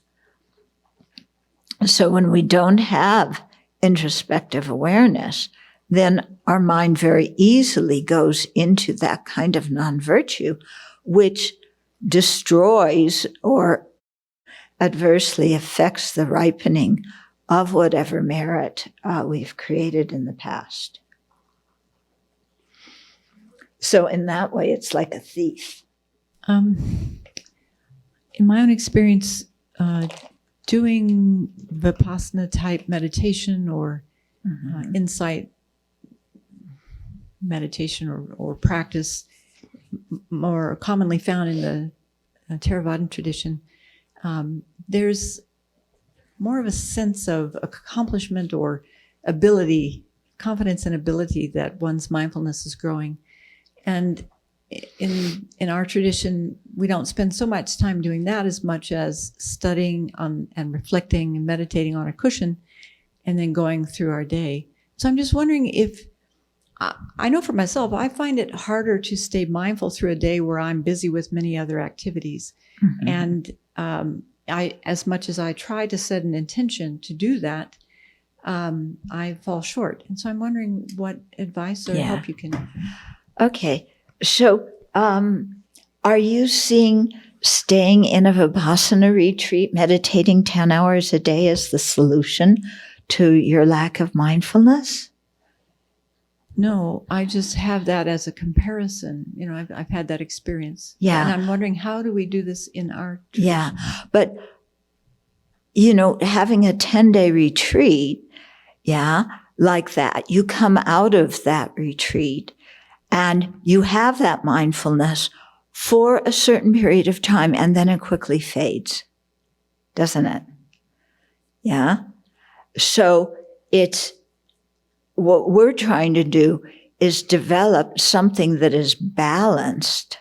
So when we don't have introspective awareness, then our mind very easily goes into that kind of non-virtue, which destroys or adversely affects the ripening of whatever merit we've created in the past. So in that way, it's like a thief. In my own experience, doing Vipassana type meditation or insight meditation or practice, more commonly found in the Theravada tradition, there's more of a sense of accomplishment or ability, confidence and ability that one's mindfulness is growing. And in our tradition, we don't spend so much time doing that as much as studying on and reflecting and meditating on a cushion and then going through our day. So I'm just wondering if, I know for myself, I find it harder to stay mindful through a day where I'm busy with many other activities. Mm-hmm. And as much as I try to set an intention to do that, I fall short. And so I'm wondering what advice or help you can. Okay. So are you seeing staying in a Vipassana retreat, meditating 10 hours a day as the solution to your lack of mindfulness? No, I just have that as a comparison. You know, I've had that experience. Yeah. And I'm wondering, how do we do this in our tradition? Yeah. But, you know, having a 10-day retreat, like that, you come out of that retreat and you have that mindfulness for a certain period of time, and then it quickly fades, doesn't it? Yeah. So it's, what we're trying to do is develop something that is balanced.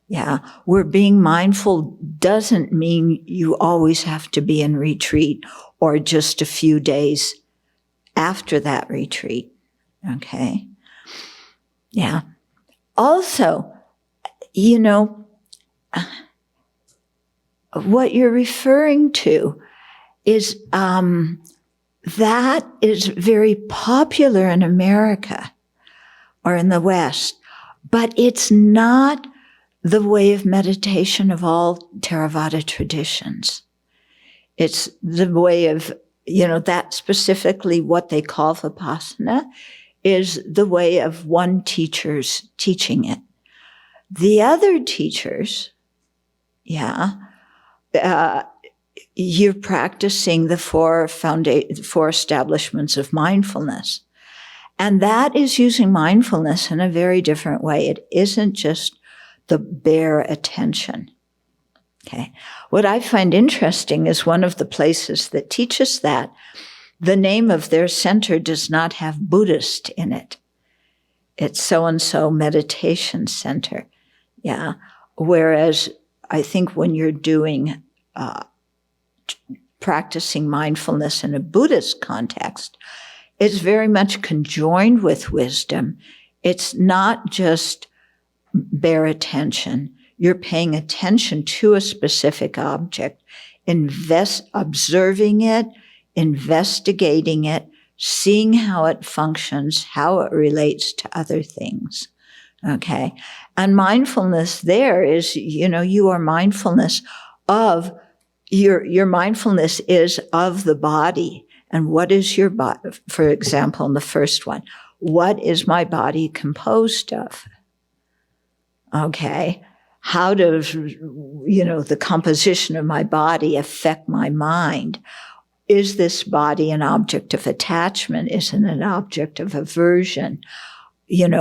Yeah. Where being mindful doesn't mean you always have to be in retreat or just a few days after that retreat. Okay. Yeah. Also, you know, what you're referring to is, that is very popular in America or in the West, but it's not the way of meditation of all Theravada traditions. It's the way of, that specifically what they call Vipassana is the way of one teacher's teaching it. The other teachers, you're practicing the four establishments of mindfulness. And that is using mindfulness in a very different way. It isn't just the bare attention. Okay. What I find interesting is one of the places that teaches that the name of their center does not have Buddhist in it. It's so-and-so meditation center. Yeah. Whereas I think when you're doing, practicing mindfulness in a Buddhist context, it's very much conjoined with wisdom. It's not just bare attention. You're paying attention to a specific object, observing it, investigating it, seeing how it functions, how it relates to other things. Okay. And mindfulness there is, you are mindfulness of your mindfulness is of the body. And what is your body? For example, in the first one, what is my body composed of? Okay. How does, the composition of my body affect my mind? Is this body an object of attachment? Is it an object of aversion?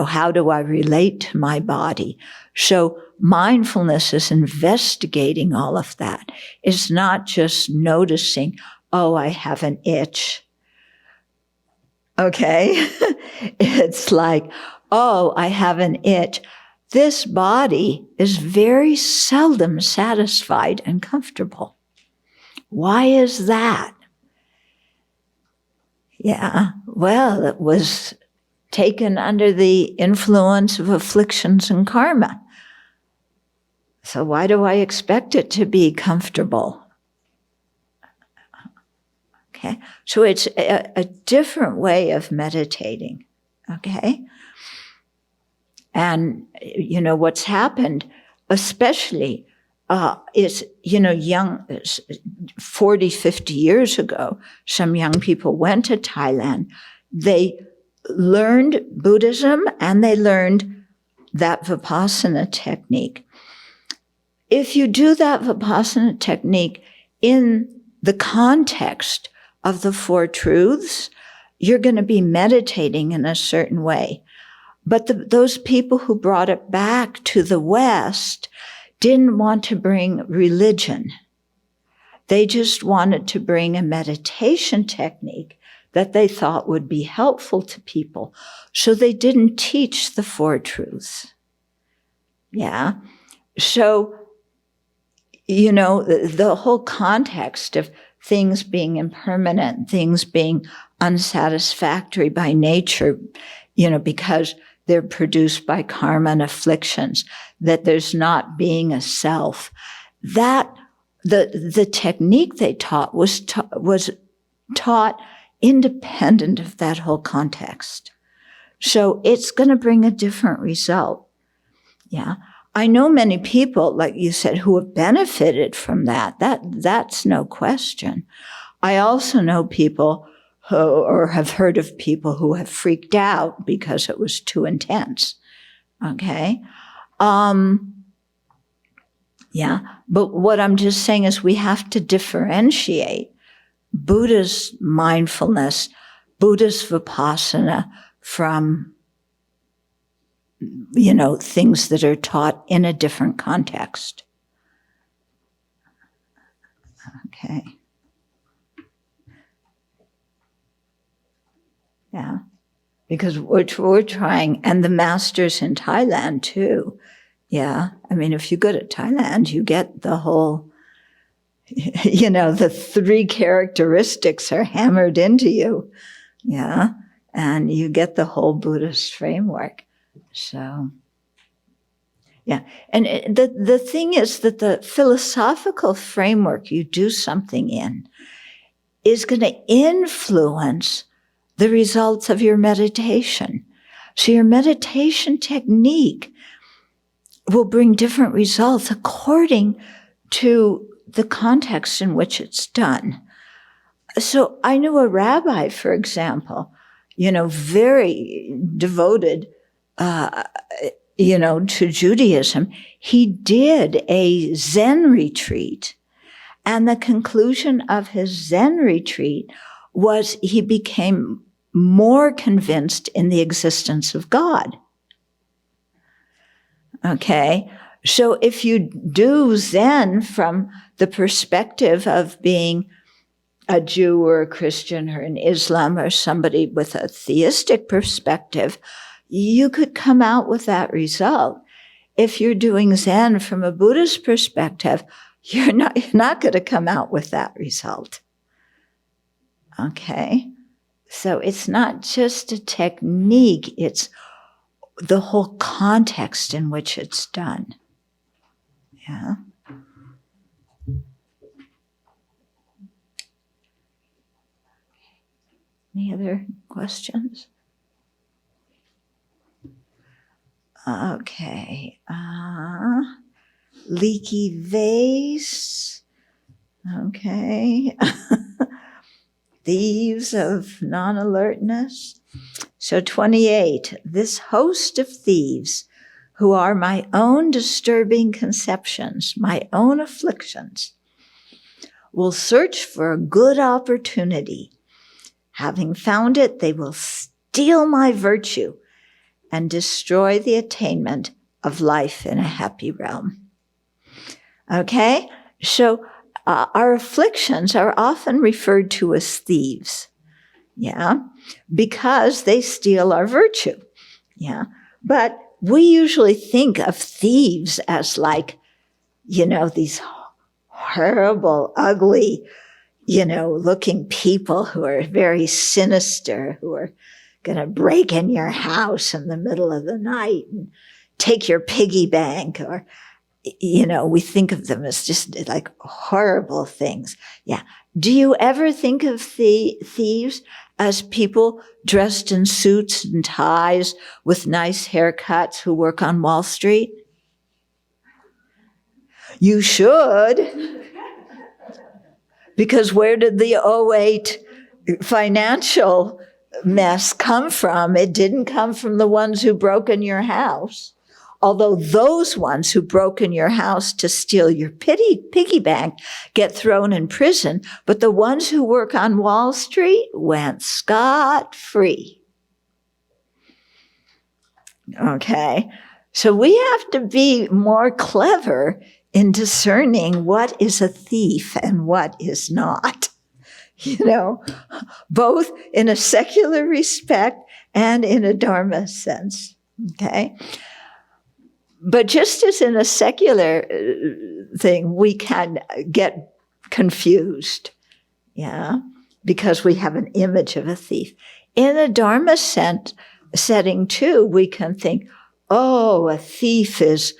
How do I relate to my body? So mindfulness is investigating all of that. It's not just noticing, oh, I have an itch. Okay. It's like, oh, I have an itch. This body is very seldom satisfied and comfortable. Why is that? Yeah, well, it was taken under the influence of afflictions and karma. So why do I expect it to be comfortable? Okay, so it's a different way of meditating, okay? And, what's happened, especially, is, young, 40, 50 years ago, some young people went to Thailand. They learned Buddhism and they learned that Vipassana technique. If you do that Vipassana technique in the context of the Four Truths, you're going to be meditating in a certain way. But those people who brought it back to the West didn't want to bring religion. They just wanted to bring a meditation technique that they thought would be helpful to people. So they didn't teach the Four Truths. Yeah. So, the whole context of things being impermanent, things being unsatisfactory by nature, because they're produced by karma and afflictions, that there's not being a self. That the technique they taught was taught independent of that whole context. So it's going to bring a different result. Yeah. I know many people, like you said, who have benefited from that. That's no question. I also know people or have heard of people who have freaked out because it was too intense. Okay. Yeah. But what I'm just saying is we have to differentiate Buddha's mindfulness, Buddha's Vipassana from, things that are taught in a different context. Okay. Yeah. Because we're trying, and the masters in Thailand too. Yeah. I mean, if you go to Thailand, you get the whole, the three characteristics are hammered into you. Yeah. And you get the whole Buddhist framework. So, yeah. And the thing is that the philosophical framework you do something in is going to influence the results of your meditation. So your meditation technique will bring different results according to the context in which it's done. So I knew a rabbi, for example, very devoted, to Judaism. He did a Zen retreat, and the conclusion of his Zen retreat was he became more convinced in the existence of God. Okay? So if you do Zen from the perspective of being a Jew or a Christian or an Islam or somebody with a theistic perspective, you could come out with that result. If you're doing Zen from a Buddhist perspective, you're not going to come out with that result. Okay? So it's not just a technique, it's the whole context in which it's done. Yeah. Any other questions? Okay. Leaky vase. Okay. Thieves of Non-Alertness. So 28. This host of thieves, who are my own disturbing conceptions, my own afflictions, will search for a good opportunity. Having found it, they will steal my virtue and destroy the attainment of life in a happy realm. Okay? So our afflictions are often referred to as thieves. Yeah? Because they steal our virtue. Yeah? But we usually think of thieves as like, these horrible, ugly, looking people who are very sinister, who are going to break in your house in the middle of the night and take your piggy bank, or, we think of them as just like horrible things. Yeah. Do you ever think of thieves as people dressed in suits and ties with nice haircuts who work on Wall Street? You should. Because where did the 2008 financial mess come from? It didn't come from the ones who broke in your house. Although those ones who broke in your house to steal your piggy bank get thrown in prison, but the ones who work on Wall Street went scot-free. Okay? So we have to be more clever in discerning what is a thief and what is not. Both in a secular respect and in a dharma sense. Okay? But just as in a secular thing, we can get confused, yeah, because we have an image of a thief. In a dharma setting too, we can think, oh, a thief is,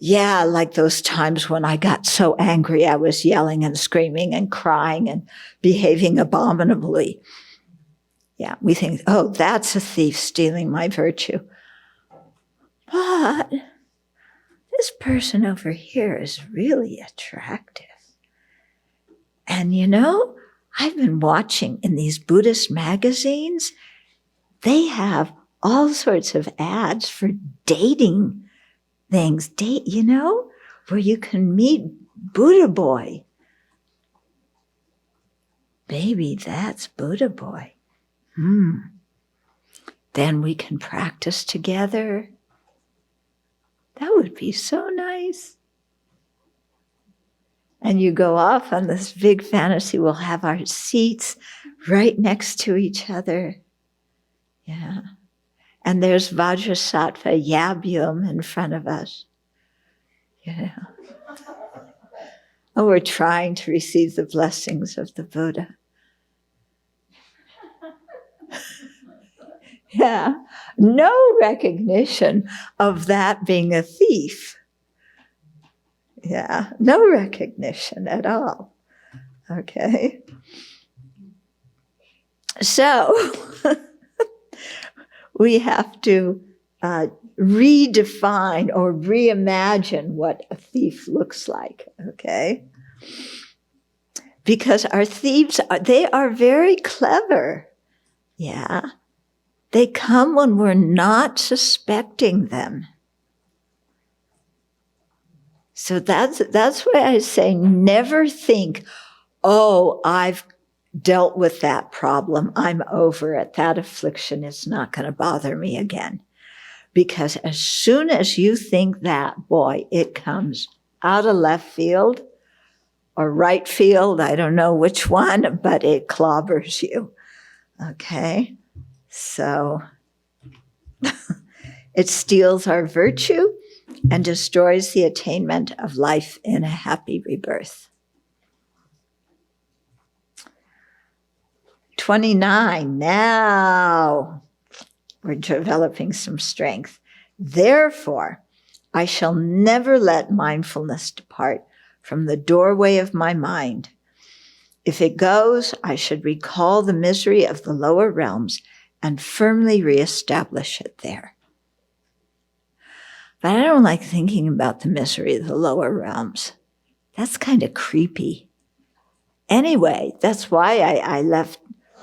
like those times when I got so angry, I was yelling and screaming and crying and behaving abominably. Yeah, we think, oh, that's a thief stealing my virtue. But this person over here is really attractive. And I've been watching in these Buddhist magazines, they have all sorts of ads for dating things, where you can meet Buddha boy. Baby, that's Buddha boy. Then we can practice together. That would be so nice. And you go off on this big fantasy. We'll have our seats right next to each other. Yeah. And there's Vajrasattva Yabyum in front of us. Oh, we're trying to receive the blessings of the Buddha. Yeah. No recognition of that being a thief. Yeah. No recognition at all. Okay. So we have to redefine or reimagine what a thief looks like. Okay. Because our thieves, they are very clever. Yeah. They come when we're not suspecting them. So that's why I say never think, oh, I've dealt with that problem. I'm over it. That affliction is not going to bother me again. Because as soon as you think that, boy, it comes out of left field or right field. I don't know which one, but it clobbers you. Okay? So it steals our virtue and destroys the attainment of life in a happy rebirth. 29. Now we're developing some strength. Therefore, I shall never let mindfulness depart from the doorway of my mind. If it goes, I should recall the misery of the lower realms and firmly reestablish it there. But I don't like thinking about the misery of the lower realms. That's kind of creepy. Anyway, that's why I left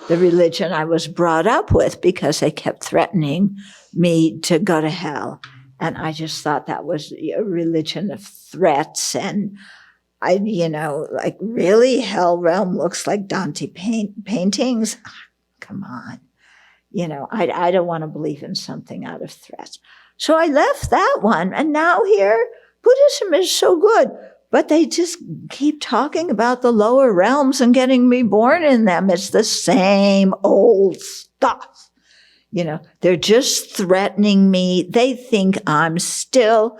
the religion I was brought up with, because they kept threatening me to go to hell. And I just thought that was a religion of threats. And like, really? Hell realm looks like Dante paintings? Come on. I don't want to believe in something out of threats. So I left that one. And now here, Buddhism is so good. But they just keep talking about the lower realms and getting me born in them. It's the same old stuff. They're just threatening me. They think I'm still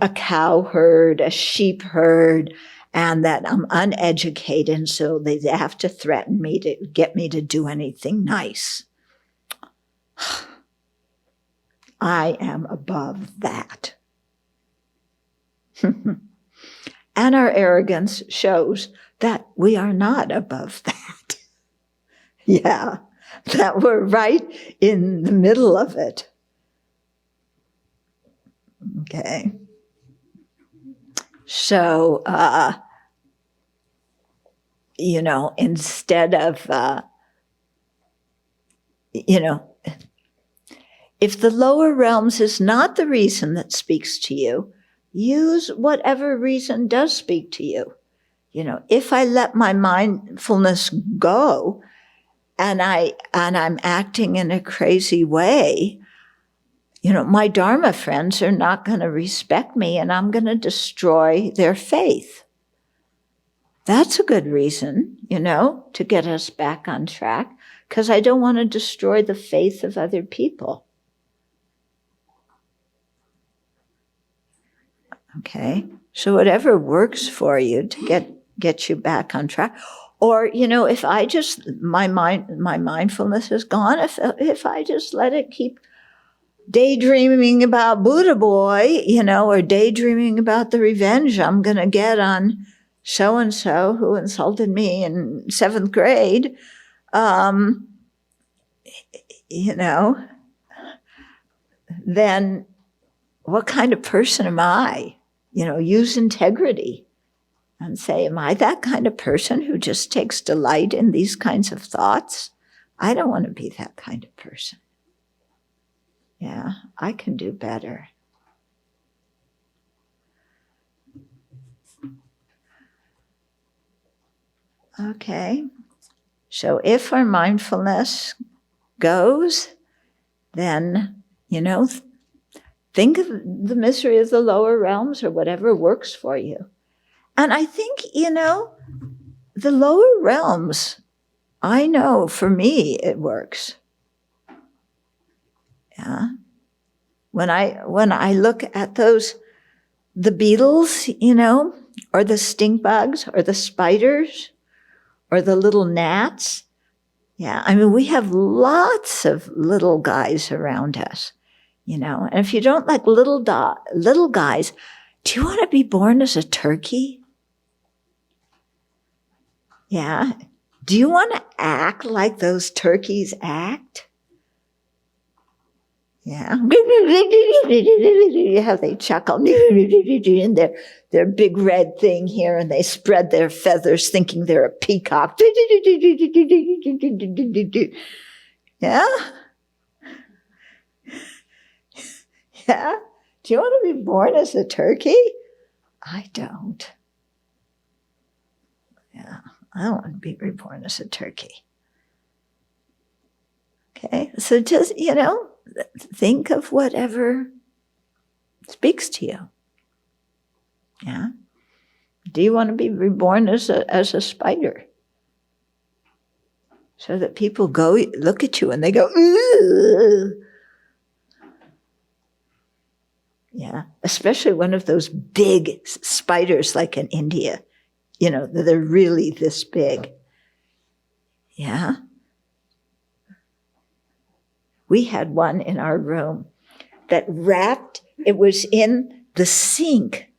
a cow herd, a sheep herd, and that I'm uneducated. And so they have to threaten me to get me to do anything nice. I am above that. And our arrogance shows that we are not above that. Yeah, that we're right in the middle of it. Okay. So, instead of, if the lower realms is not the reason that speaks to you, use whatever reason does speak to you. If I let my mindfulness go and I'm acting in a crazy way, my Dharma friends are not going to respect me and I'm going to destroy their faith. That's a good reason, to get us back on track, because I don't want to destroy the faith of other people. Okay, so whatever works for you to get you back on track. Or, if I just, my mindfulness is gone, if I just let it keep daydreaming about Buddha boy, or daydreaming about the revenge I'm going to get on so-and-so who insulted me in 7th grade, then what kind of person am I? Use integrity and say, am I that kind of person who just takes delight in these kinds of thoughts? I don't want to be that kind of person. Yeah, I can do better. Okay, so if our mindfulness goes, then, think of the misery of the lower realms or whatever works for you. And I think, the lower realms, I know for me it works. Yeah. When I look at the beetles, or the stink bugs or the spiders or the little gnats. Yeah. We have lots of little guys around us. And if you don't like little guys, do you want to be born as a turkey? Yeah. Do you want to act like those turkeys act? Yeah. How they chuckle. And their big red thing here, and they spread their feathers thinking they're a peacock. Yeah? Yeah? Do you want to be born as a turkey? I don't. Yeah, I don't want to be reborn as a turkey. Okay, so just, think of whatever speaks to you. Yeah? Do you want to be reborn as a spider? So that people look at you and they go, ooh. Yeah, especially one of those big spiders like in India. They're really this big. Yeah. We had one in our room that it was in the sink,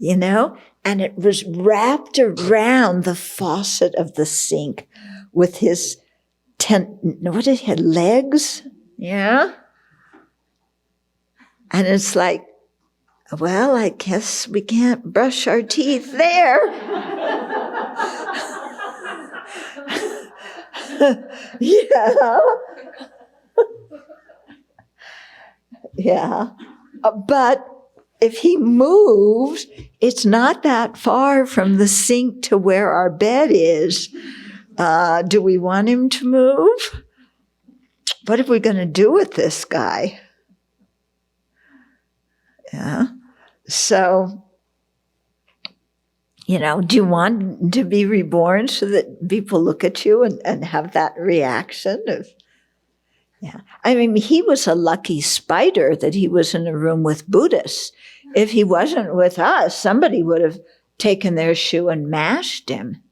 and it was wrapped around the faucet of the sink with his legs? Yeah. And it's like, well, I guess we can't brush our teeth there. Yeah. Yeah. But if he moves, it's not that far from the sink to where our bed is. Do we want him to move? What are we going to do with this guy? Yeah. So, do you want to be reborn so that people look at you and have that reaction of, yeah. I mean, he was a lucky spider that he was in a room with Buddhists. If he wasn't with us, somebody would have taken their shoe and mashed him.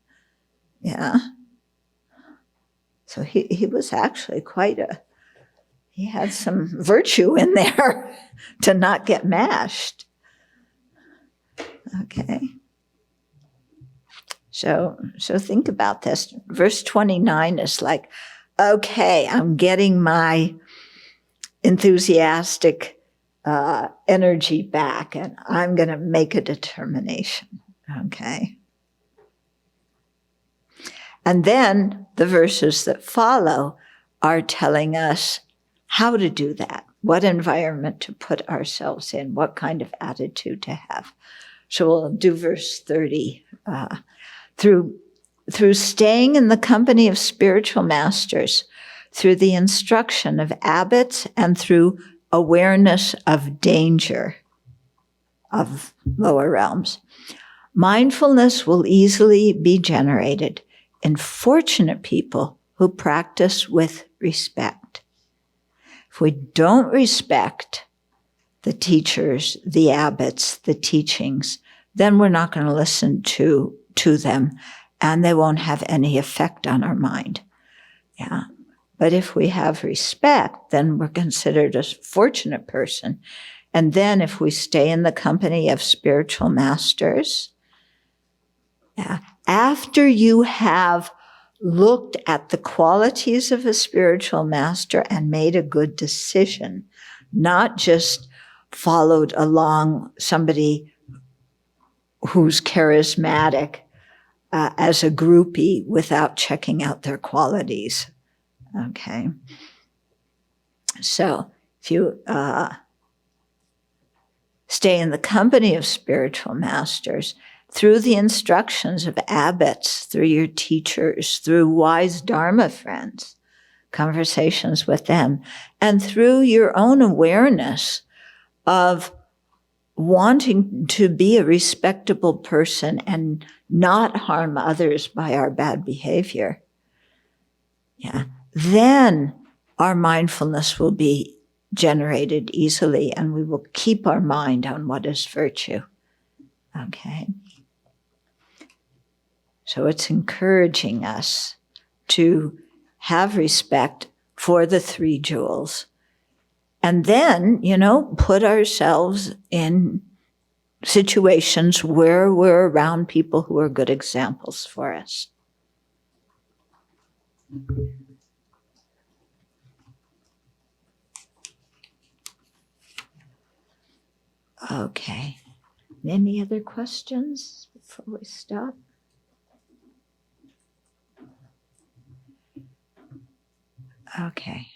Yeah. So he was actually he had some virtue in there to not get mashed. Okay. So think about this. Verse 29 is like, okay, I'm getting my enthusiastic energy back, and I'm going to make a determination. Okay. And then the verses that follow are telling us how to do that, what environment to put ourselves in, what kind of attitude to have. So we'll do verse 30. Through staying in the company of spiritual masters, through the instruction of abbots, and through awareness of danger of lower realms, mindfulness will easily be generated in fortunate people who practice with respect. If we don't respect the teachers, the abbots, the teachings, then we're not going to listen to them, and they won't have any effect on our mind. Yeah. But if we have respect, then we're considered a fortunate person. And then if we stay in the company of spiritual masters, yeah, after you have looked at the qualities of a spiritual master and made a good decision, not just followed along somebody who's charismatic as a groupie without checking out their qualities. Okay. So if you stay in the company of spiritual masters, through the instructions of abbots, through your teachers, through wise Dharma friends, conversations with them, and through your own awareness of wanting to be a respectable person and not harm others by our bad behavior, yeah, then our mindfulness will be generated easily, and we will keep our mind on what is virtue. Okay. So it's encouraging us to have respect for the three jewels. And then, put ourselves in situations where we're around people who are good examples for us. Okay. Any other questions before we stop? Okay.